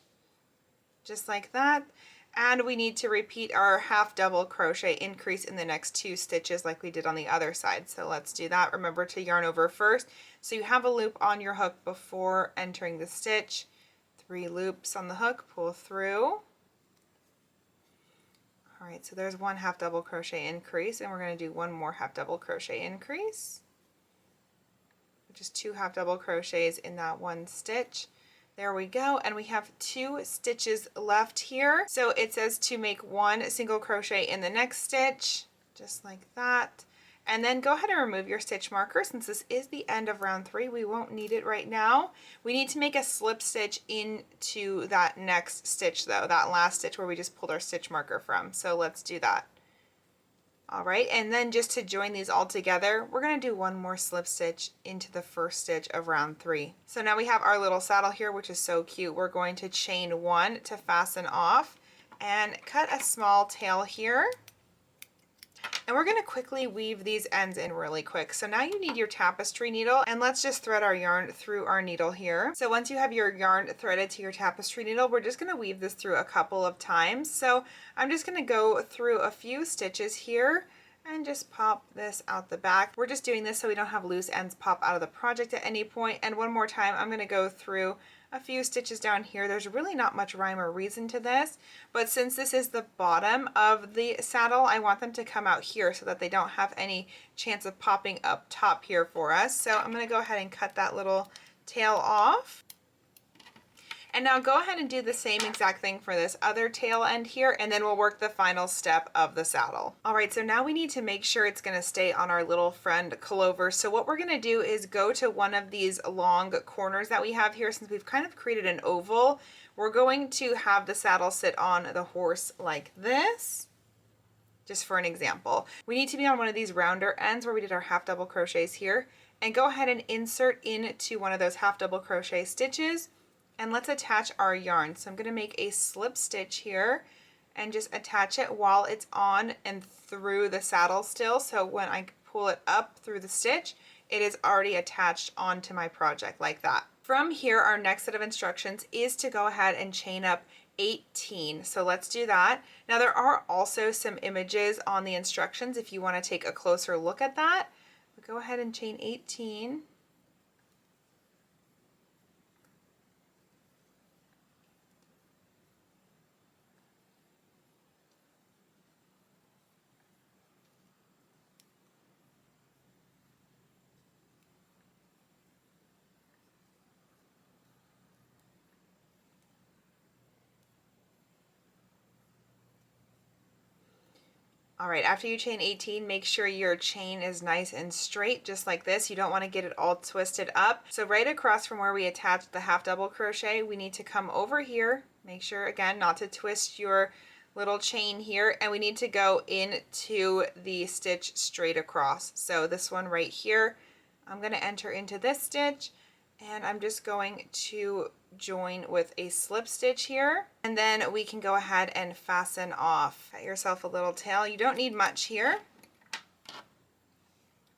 just like that. And we need to repeat our half double crochet increase in the next 2 stitches like we did on the other side. So let's do that. Remember to yarn over first, so you have a loop on your hook before entering the stitch. 3 loops on the hook, pull through. All right, so there's 1 half double crochet increase, and we're going to do 1 more half double crochet increase, which is 2 half double crochets in that 1 stitch. There we go, and we have 2 stitches left here. So it says to make 1 single crochet in the next stitch, just like that. And then go ahead and remove your stitch marker. Since this is the end of round 3, we won't need it right now. We need to make a slip stitch into that next stitch though, that last stitch where we just pulled our stitch marker from. So let's do that. All right, and then just to join these all together, we're going to do 1 more slip stitch into the first stitch of round 3. So now we have our little saddle here, which is so cute. We're going to chain 1 to fasten off and cut a small tail here. And we're gonna quickly weave these ends in really quick. So now you need your tapestry needle, and let's just thread our yarn through our needle here. So once you have your yarn threaded to your tapestry needle, we're just gonna weave this through a couple of times. So I'm just gonna go through a few stitches here and just pop this out the back. We're just doing this so we don't have loose ends pop out of the project at any point. And one more time, I'm gonna go through a few stitches down here. There's really not much rhyme or reason to this, but since this is the bottom of the saddle, I want them to come out here so that they don't have any chance of popping up top here for us. So I'm gonna go ahead and cut that little tail off. And now go ahead and do the same exact thing for this other tail end here, and then we'll work the final step of the saddle. All right, so now we need to make sure it's gonna stay on our little friend Clover. So what we're gonna do is go to one of these long corners that we have here. Since we've kind of created an oval, we're going to have the saddle sit on the horse like this. Just for an example. We need to be on one of these rounder ends where we did our half double crochets here, and go ahead and insert into one of those half double crochet stitches. And let's attach our yarn. So I'm going to make a slip stitch here and just attach it while it's on and through the saddle still. So when I pull it up through the stitch, it is already attached onto my project like that. From here, our next set of instructions is to go ahead and chain up 18. So let's do that. Now there are also some images on the instructions if you want to take a closer look at that. But go ahead and chain 18. All right, after you chain 18, make sure your chain is nice and straight, just like this. You don't want to get it all twisted up. So right across from where we attached the half double crochet, we need to come over here. Make sure, again, not to twist your little chain here. And we need to go into the stitch straight across. So this one right here, I'm going to enter into this stitch, and I'm just going to join with a slip stitch here, and then we can go ahead and fasten off. Cut yourself a little tail. You don't need much here.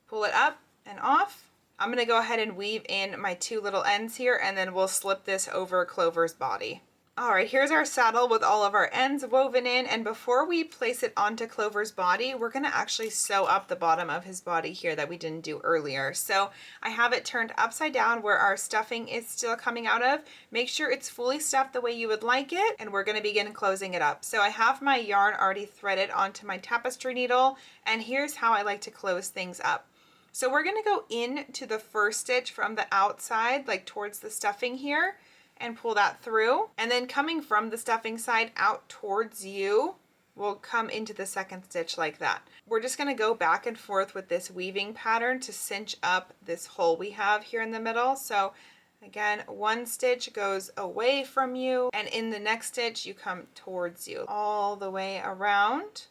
Pull it up and off. I'm going to go ahead and weave in my two little ends here, and then we'll slip this over Clover's body. All right, here's our saddle with all of our ends woven in, and before we place it onto Clover's body, we're gonna actually sew up the bottom of his body here that we didn't do earlier. So I have it turned upside down where our stuffing is still coming out of. Make sure it's fully stuffed the way you would like it, and we're gonna begin closing it up. So I have my yarn already threaded onto my tapestry needle, and here's how I like to close things up. So we're gonna go into the first stitch from the outside, like towards the stuffing here, and pull that through, and then coming from the stuffing side out towards you, we'll come into the second stitch like that. We're just going to go back and forth with this weaving pattern to cinch up this hole we have here in the middle. So again, one stitch goes away from you, and in the next stitch you come towards you all the way around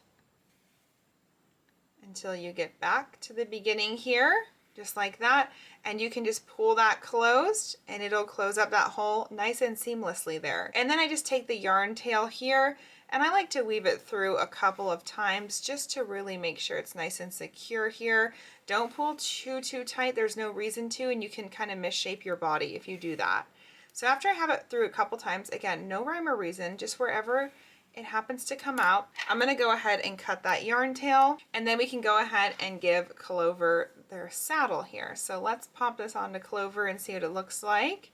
until you get back to the beginning here, just like that. And you can just pull that closed and it'll close up that hole nice and seamlessly there. And then I just take the yarn tail here, and I like to weave it through a couple of times just to really make sure it's nice and secure here. Don't pull too tight. There's no reason to, and you can kind of misshape your body if you do that. So after I have it through a couple times, again, no rhyme or reason, just wherever it happens to come out, I'm going to go ahead and cut that yarn tail, and then we can go ahead and give Clover their saddle here. So let's pop this onto Clover and see what it looks like.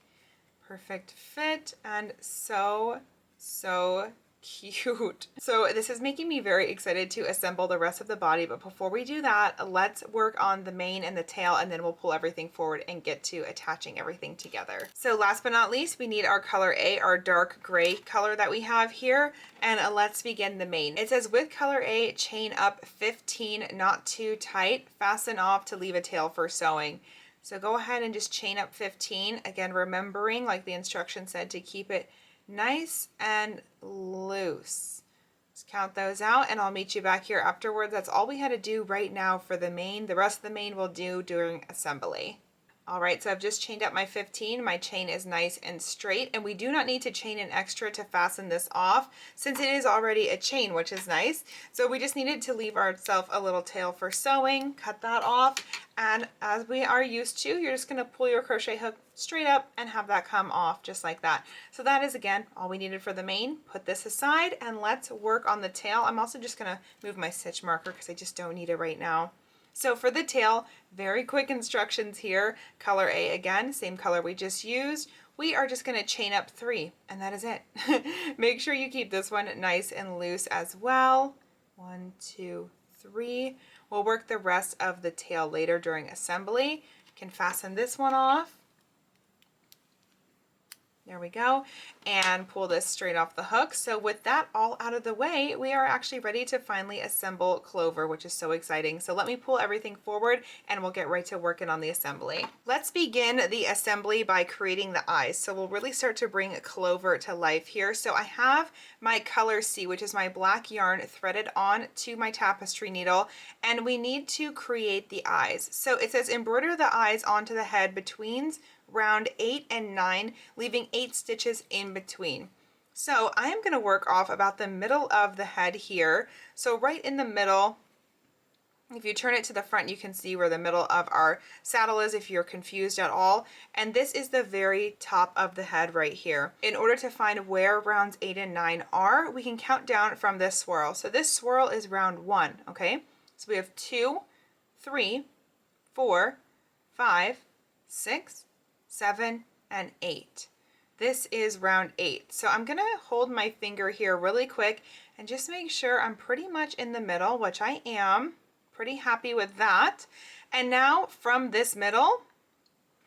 Perfect fit, and so cute. So this is making me very excited to assemble the rest of the body, but before we do that, let's work on the mane and the tail, and then we'll pull everything forward and get to attaching everything together. So last but not least, we need our color A, our dark gray color that we have here, and let's begin the mane. It says with color A, chain up 15, not too tight, fasten off to leave a tail for sewing. So go ahead and just chain up 15, again remembering, like the instruction said, to keep it nice and loose. Just count those out, and I'll meet you back here afterwards. That's all we had to do right now for the mane. The rest of the mane we'll do during assembly. All right, so I've just chained up my 15. My chain is nice and straight, and we do not need to chain an extra to fasten this off since it is already a chain, which is nice. So we just needed to leave ourselves a little tail for sewing, cut that off, and as we are used to, you're just gonna pull your crochet hook straight up and have that come off just like that. So that is, again, all we needed for the main. Put this aside and let's work on the tail. I'm also just gonna move my stitch marker because I just don't need it right now. So for the tail, very quick instructions here. Color A again, same color we just used. We are just gonna chain up 3, and that is it. Make sure you keep this one nice and loose as well. 1, 2, 3. We'll work the rest of the tail later during assembly. You can fasten this one off. There we go, and pull this straight off the hook. So with that all out of the way, we are actually ready to finally assemble Clover, which is so exciting. So let me pull everything forward and we'll get right to working on the assembly. Let's begin the assembly by creating the eyes. So we'll really start to bring Clover to life here. So I have my color C, which is my black yarn, threaded on to my tapestry needle, and we need to create the eyes. So it says embroider the eyes onto the head between round 8 and 9, leaving 8 stitches in between. So I am going to work off about the middle of the head here. So right in the middle, if you turn it to the front, you can see where the middle of our saddle is if you're confused at all. And this is the very top of the head right here. In order to find where rounds 8 and 9 are, we can count down from this swirl. So this swirl is round 1, okay? So we have 2, 3, 4, 5, 6, 7, and 8. This is round 8. So I'm gonna hold my finger here really quick and just make sure I'm pretty much in the middle, which I am. Pretty happy with that. And now from this middle,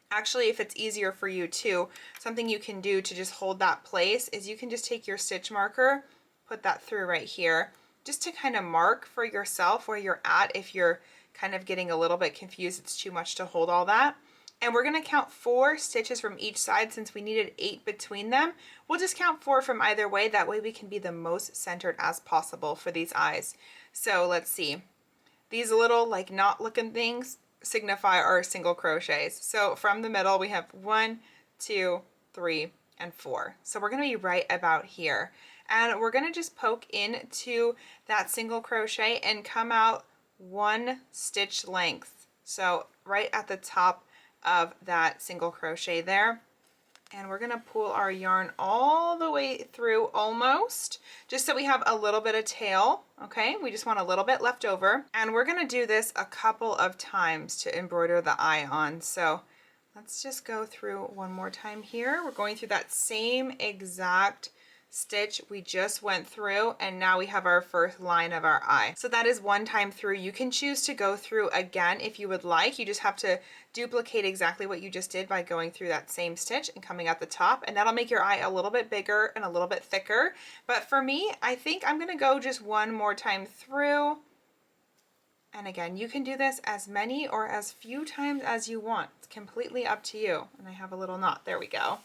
actually, if it's easier for you too, something you can do to just hold that place is you can just take your stitch marker, put that through right here, just to kind of mark for yourself where you're at if you're kind of getting a little bit confused, it's too much to hold all that. And we're going to count 4 stitches from each side since we needed 8 between them. We'll just count 4 from either way. That way we can be the most centered as possible for these eyes. So let's see. These little like knot looking things signify our single crochets. So from the middle we have 1, 2, 3, and 4. So we're going to be right about here. And we're going to just poke into that single crochet and come out 1 stitch length. So right at the top of that single crochet there, and we're gonna pull our yarn all the way through almost, just so we have a little bit of tail. Okay, we just want a little bit left over, and we're gonna do this a couple of times to embroider the eye on. So let's just go through one more time here. We're going through that same exact stitch we just went through, and now we have our first line of our eye. So that is one time through. You can choose to go through again if you would like. You just have to duplicate exactly what you just did by going through that same stitch and coming at the top, and that'll make your eye a little bit bigger and a little bit thicker. But for me, I think I'm gonna go just one more time through. And again, you can do this as many or as few times as you want. It's completely up to you. And I have a little knot. There we go.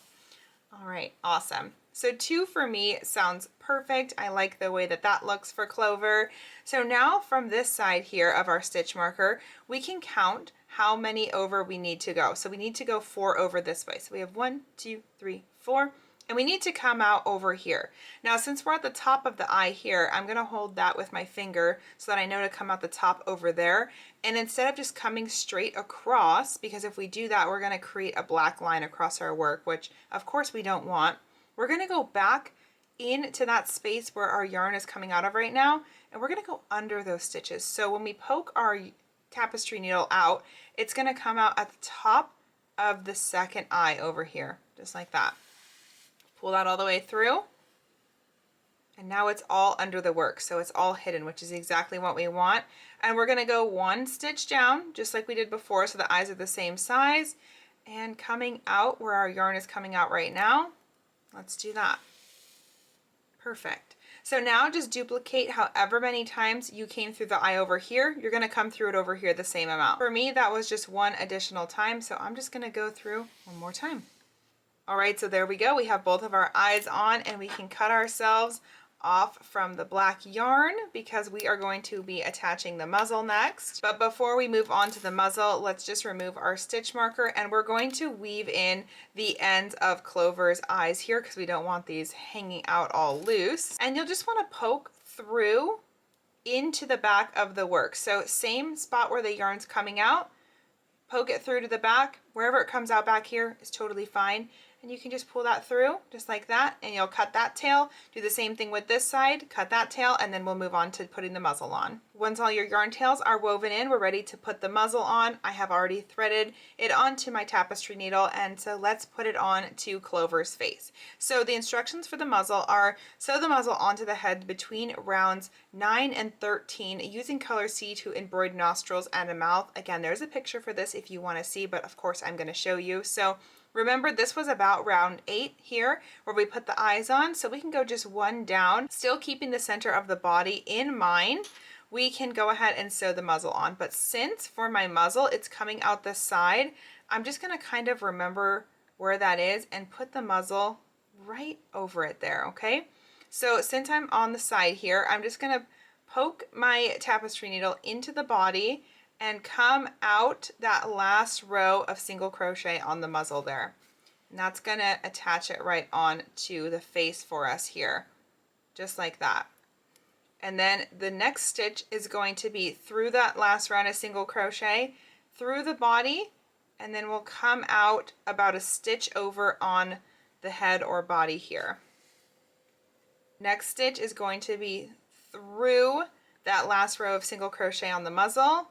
All right, awesome. So 2 for me sounds perfect. I like the way that that looks for Clover. So now from this side here of our stitch marker, we can count how many over we need to go. So we need to go 4 over this way. So we have 1, 2, 3, 4, and we need to come out over here. Now, since we're at the top of the eye here, I'm gonna hold that with my finger so that I know to come out the top over there. And instead of just coming straight across, because if we do that, we're gonna create a black line across our work, which of course we don't want. We're gonna go back into that space where our yarn is coming out of right now, and we're gonna go under those stitches. So when we poke our tapestry needle out, it's gonna come out at the top of the second eye over here, just like that. Pull that all the way through, and now it's all under the work, so it's all hidden, which is exactly what we want. And we're gonna go 1 stitch down, just like we did before, so the eyes are the same size, and coming out where our yarn is coming out right now. Let's do that. Perfect. So now just duplicate however many times you came through the eye over here. You're going to come through it over here the same amount. For me, that was just 1 additional time, so I'm just going to go through 1 more time. All right, so there we go. We have both of our eyes on, and we can cut ourselves off from the black yarn because we are going to be attaching the muzzle next. But before we move on to the muzzle, let's just remove our stitch marker, and we're going to weave in the ends of Clover's eyes here because we don't want these hanging out all loose. And you'll just want to poke through into the back of the work. So same spot where the yarn's coming out, poke it through to the back. Wherever it comes out back here is totally fine. And you can just pull that through just like that, and you'll cut that tail. Do the same thing with this side, cut that tail, and then we'll move on to putting the muzzle on. Once all your yarn tails are woven in, we're ready to put the muzzle on. I have already threaded it onto my tapestry needle, and so let's put it on to Clover's face. So the instructions for the muzzle are sew the muzzle onto the head between rounds 9 and 13 using color C to embroider nostrils and a mouth. Again, there's a picture for this if you want to see, but of course I'm going to show you. So remember, this was about round 8 here where we put the eyes on, so we can go just one down, still keeping the center of the body in mind. We can go ahead and sew the muzzle on, but since for my muzzle it's coming out the side, I'm just going to kind of remember where that is and put the muzzle right over it there, okay? So since I'm on the side here, I'm just going to poke my tapestry needle into the body and come out that last row of single crochet on the muzzle there. And that's going to attach it right on to the face for us here, just like that. And then the next stitch is going to be through that last round of single crochet, through the body, and then we'll come out about a stitch over on the head or body here. Next stitch is going to be through that last row of single crochet on the muzzle,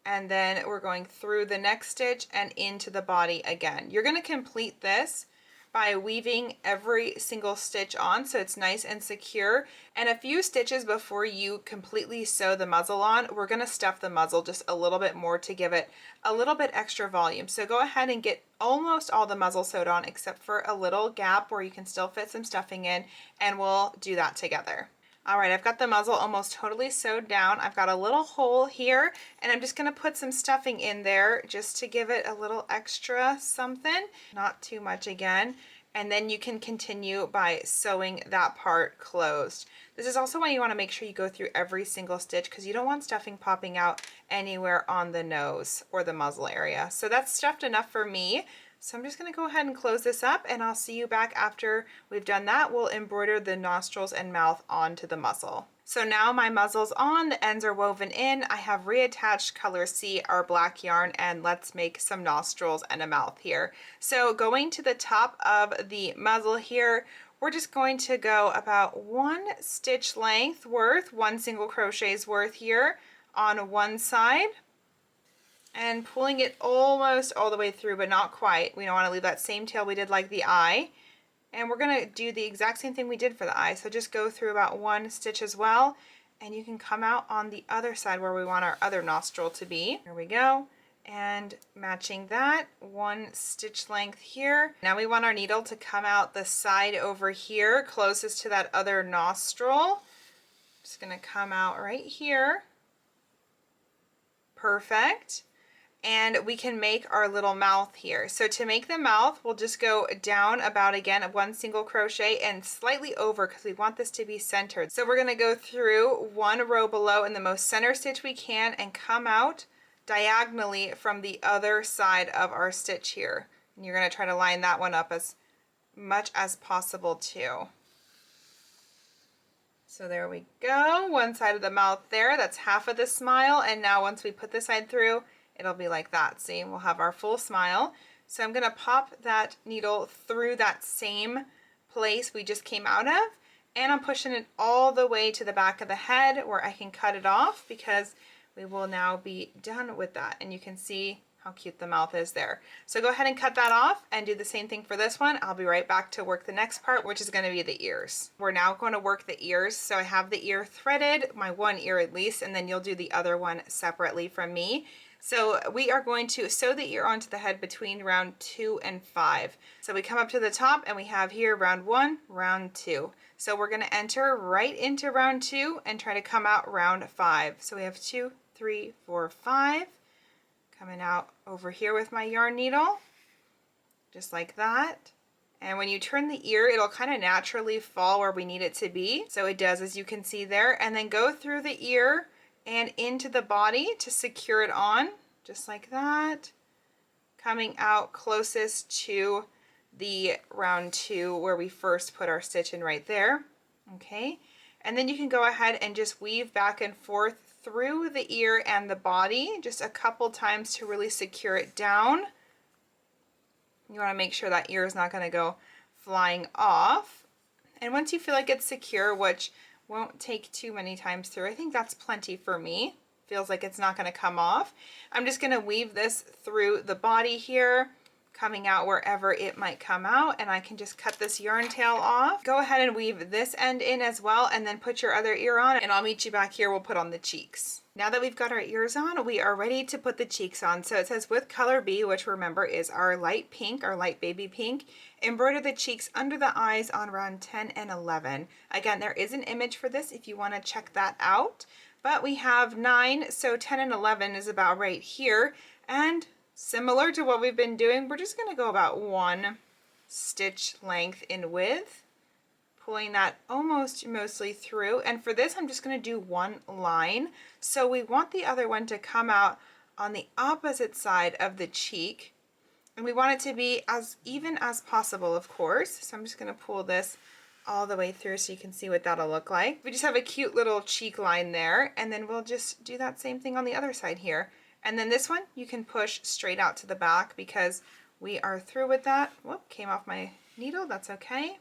and then we're going through the next stitch and into the body again. You're going to complete this by weaving every single stitch on so it's nice and secure. And a few stitches before you completely sew the muzzle on, we're going to stuff the muzzle just a little bit more to give it a little bit extra volume. So go ahead and get almost all the muzzle sewed on except for a little gap where you can still fit some stuffing in, and we'll do that together. All right, I've got the muzzle almost totally sewed down. I've got a little hole here, and I'm just gonna put some stuffing in there just to give it a little extra something, not too much again. And then you can continue by sewing that part closed. This is also why you wanna make sure you go through every single stitch because you don't want stuffing popping out anywhere on the nose or the muzzle area. So that's stuffed enough for me. So I'm just going to go ahead and close this up, and I'll see you back after we've done that. We'll embroider the nostrils and mouth onto the muzzle. So now my muzzle's on, the ends are woven in. I have reattached color C, our black yarn, and let's make some nostrils and a mouth here. So going to the top of the muzzle here, we're just going to go about 1 stitch length worth, 1 single crochet's worth here on one side, and pulling it almost all the way through, but not quite. We don't want to leave that same tail we did like the eye. And we're going to do the exact same thing we did for the eye. So just go through about 1 stitch as well, and you can come out on the other side where we want our other nostril to be. Here we go. And matching that, 1 stitch length here. Now we want our needle to come out the side over here, closest to that other nostril. Just going to come out right here. Perfect. And we can make our little mouth here. So to make the mouth, we'll just go down about, again, 1 single crochet and slightly over because we want this to be centered. So we're going to go through 1 row below in the most center stitch we can and come out diagonally from the other side of our stitch here. And you're going to try to line that one up as much as possible too. So there we go, 1 side of the mouth there. That's half of the smile. And now once we put this side through, it'll be like that. See, we'll have our full smile. So I'm going to pop that needle through that same place we just came out of, and I'm pushing it all the way to the back of the head where I can cut it off because we will now be done with that. And you can see how cute the mouth is there. So go ahead and cut that off and do the same thing for this one. I'll be right back to work the next part, which is going to be the ears. We're now going to work the ears. So I have the ear threaded, my one ear at least, and then you'll do the other one separately from me. So we are going to sew the ear onto the head between round 2 and 5. So we come up to the top and we have here round 1, round 2. So we're going to enter right into round 2 and try to come out round 5. So we have 2, 3, 4, 5. Coming out over here with my yarn needle, just like that. And when you turn the ear, it'll kind of naturally fall where we need it to be. So it does, as you can see there. And then go through the ear and into the body to secure it on, just like that. Coming out closest to the round 2 where we first put our stitch in right there. Okay, and then you can go ahead and just weave back and forth through the ear and the body just a couple times to really secure it down. You want to make sure that ear is not going to go flying off. And once you feel like it's secure, which won't take too many times through, I think that's plenty for me. Feels like it's not going to come off. I'm just going to weave this through the body here, coming out wherever it might come out, and I can just cut this yarn tail off. Go ahead and weave this end in as well, and then put your other ear on, and I'll meet you back here. We'll put on the cheeks. Now that we've got our ears on, we are ready to put the cheeks on. So it says with color B, which remember is our light pink, our light baby pink, embroider the cheeks under the eyes on round 10 and 11. Again, there is an image for this if you want to check that out, but we have 9, so 10 and 11 is about right here, and similar to what we've been doing, we're just going to go about 1 stitch length in width, pulling that almost mostly through. And for this, I'm just going to do 1 line. So we want the other one to come out on the opposite side of the cheek, and we want it to be as even as possible, of course. So I'm just going to pull this all the way through so you can see what that'll look like. We just have a cute little cheek line there, and then we'll just do that same thing on the other side here. And then this one you can push straight out to the back because we are through with that. Whoop, came off my needle, that's okay.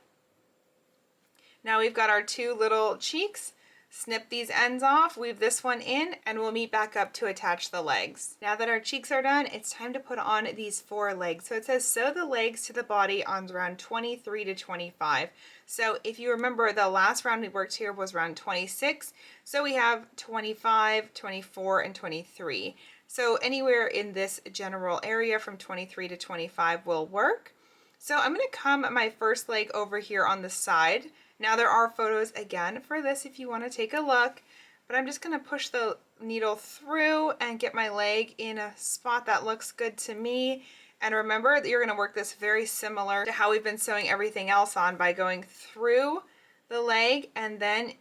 Now we've got our 2 little cheeks. Snip these ends off, weave this one in, and we'll meet back up to attach the legs. Now that our cheeks are done, it's time to put on these 4 legs. So it says sew the legs to the body on round 23 to 25. So if you remember, the last round we worked here was round 26. So we have 25, 24, and 23. So anywhere in this general area from 23 to 25 will work. So I'm going to come my first leg over here on the side. Now there are photos again for this if you want to take a look, but I'm just going to push the needle through and get my leg in a spot that looks good to me. And remember that you're going to work this very similar to how we've been sewing everything else on, by going through the leg and then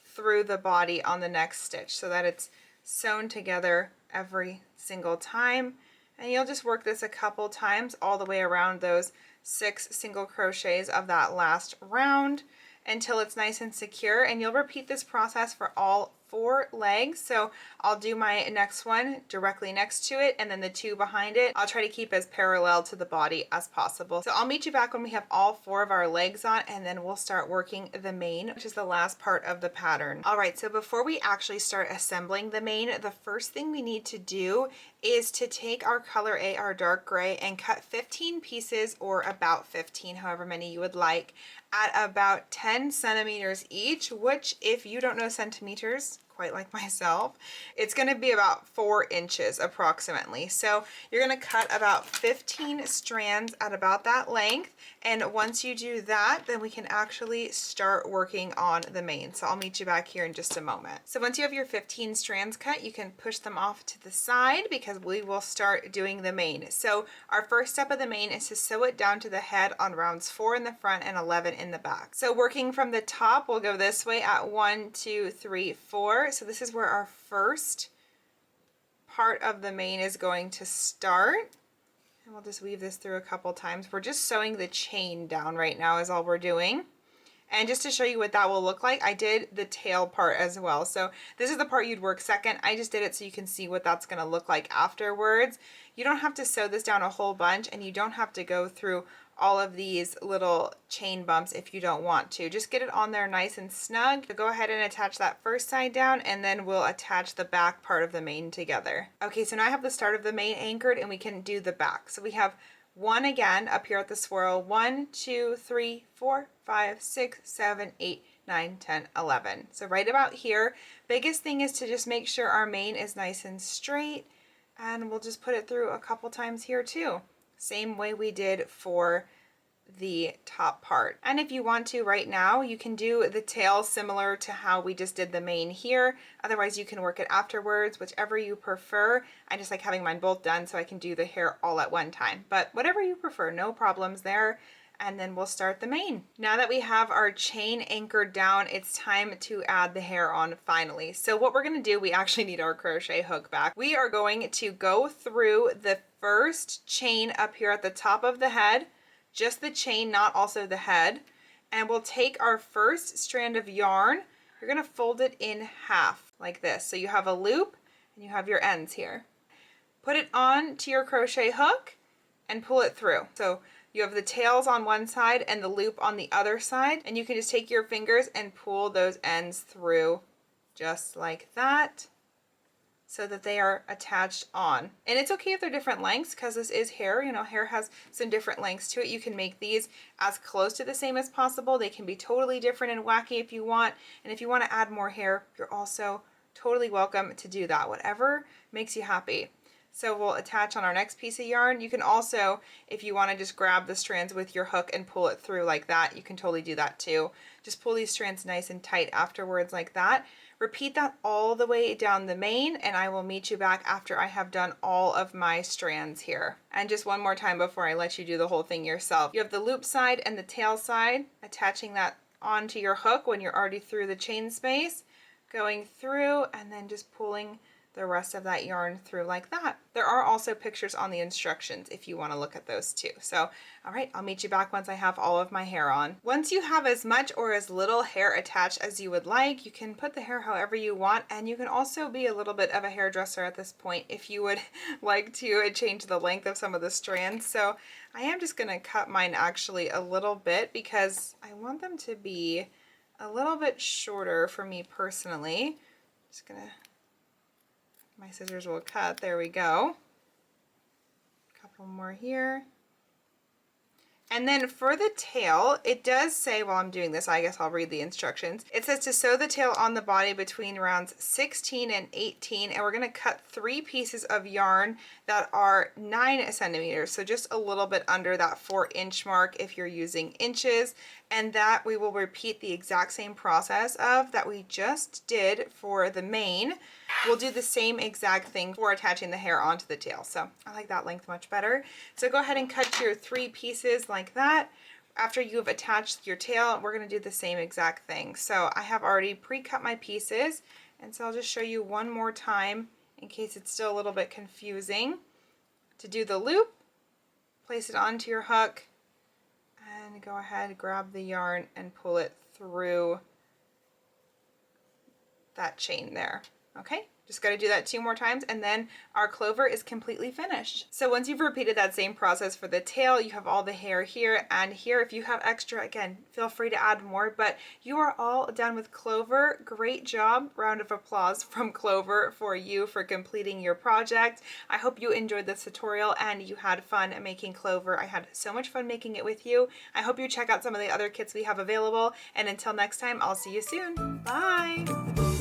through the body on the next stitch so that it's sewn together every single time. And you'll just work this a couple times all the way around those 6 single crochets of that last round until it's nice and secure, and you'll repeat this process for all 4 legs. So I'll do my next one directly next to it, and then the 2 behind it I'll try to keep as parallel to the body as possible. So I'll meet you back when we have all 4 of our legs on, and then we'll start working the mane, which is the last part of the pattern. Alright, so before we actually start assembling the mane, the first thing we need to do is to take our color A, our dark gray, and cut 15 pieces, or about 15, however many you would like, at about 10 centimeters each, which, if you don't know centimeters, quite like myself, it's going to be about 4 inches approximately. So you're going to cut about 15 strands at about that length, and once you do that, then we can actually start working on the mane. So I'll meet you back here in just a moment. So once you have your 15 strands cut, you can push them off to the side because we will start doing the mane. So our first step of the mane is to sew it down to the head on rounds 4 in the front and 11 in the back. So working from the top, we'll go this way at 1, 2, 3, 4. So this is where our first part of the mane is going to start. And we'll just weave this through a couple times. We're just sewing the chain down right now is all we're doing. And just to show you what that will look like, I did the tail part as well. So this is the part you'd work second. I just did it so you can see what that's going to look like afterwards. You don't have to sew this down a whole bunch, and you don't have to go through all of these little chain bumps if you don't want to. Just get it on there nice and snug. So go ahead and attach that first side down, and then we'll attach the back part of the mane together. Okay, so now I have the start of the mane anchored, and we can do the back. So we have 1 again up here at the swirl. 1, 2, 3, 4, 5, 6, 7, 8, 9, 10, 11. So right about here. Biggest thing is to just make sure our mane is nice and straight, and we'll just put it through a couple times here too. Same way we did for the top part. And if you want to right now, you can do the tail similar to how we just did the mane here. Otherwise you can work it afterwards, whichever you prefer. I just like having mine both done so I can do the hair all at one time, but whatever you prefer, no problems there. And then we'll start the mane. Now that we have our chain anchored down, it's time to add the hair on finally. So what we're gonna do, we actually need our crochet hook back. We are going to go through the first chain up here at the top of the head, just the chain, not also the head. And we'll take our first strand of yarn, you're gonna fold it in half like this. So you have a loop and you have your ends here. Put it on to your crochet hook and pull it through. So you have the tails on one side and the loop on the other side, and you can just take your fingers and pull those ends through just like that so that they are attached on. And it's okay if they're different lengths because this is hair, you know, hair has some different lengths to it. You can make these as close to the same as possible. They can be totally different and wacky if you want. And if you want to add more hair, you're also totally welcome to do that, whatever makes you happy. So we'll attach on our next piece of yarn. You can also, if you want to just grab the strands with your hook and pull it through like that, you can totally do that too. Just pull these strands nice and tight afterwards like that. Repeat that all the way down the mane, and I will meet you back after I have done all of my strands here. And just one more time before I let you do the whole thing yourself. You have the loop side and the tail side, attaching that onto your hook when you're already through the chain space, going through and then just pulling the rest of that yarn through like that. There are also pictures on the instructions if you want to look at those too. So, all right, I'll meet you back once I have all of my hair on. Once you have as much or as little hair attached as you would like, you can put the hair however you want, and you can also be a little bit of a hairdresser at this point if you would like to change the length of some of the strands. So I am just gonna cut mine actually a little bit because I want them to be a little bit shorter for me personally. Just gonna, my scissors will cut, there we go. A couple more here. And then for the tail, it does say, while I'm doing this, I guess I'll read the instructions. It says to sew the tail on the body between rounds 16 and 18, and we're gonna cut 3 pieces of yarn that are 9 centimeters, so just a little bit under that 4-inch mark if you're using inches, and that we will repeat the exact same process of that we just did for the mane. We'll do the same exact thing for attaching the hair onto the tail. So I like that length much better. So go ahead and cut your 3 pieces like that. After you've attached your tail, we're gonna do the same exact thing. So I have already pre-cut my pieces, and so I'll just show you one more time in case it's still a little bit confusing. To do the loop, place it onto your hook, and go ahead, grab the yarn and pull it through that chain there. Okay, just got to do that 2 more times and then our clover is completely finished. So once you've repeated that same process for the tail, you have all the hair here and here. If you have extra, again, feel free to add more, but you are all done with Clover. Great job. Round of applause from Clover for you for completing your project. I hope you enjoyed this tutorial and you had fun making Clover. I had so much fun making it with you. I hope you check out some of the other kits we have available, and until next time, I'll see you soon. Bye!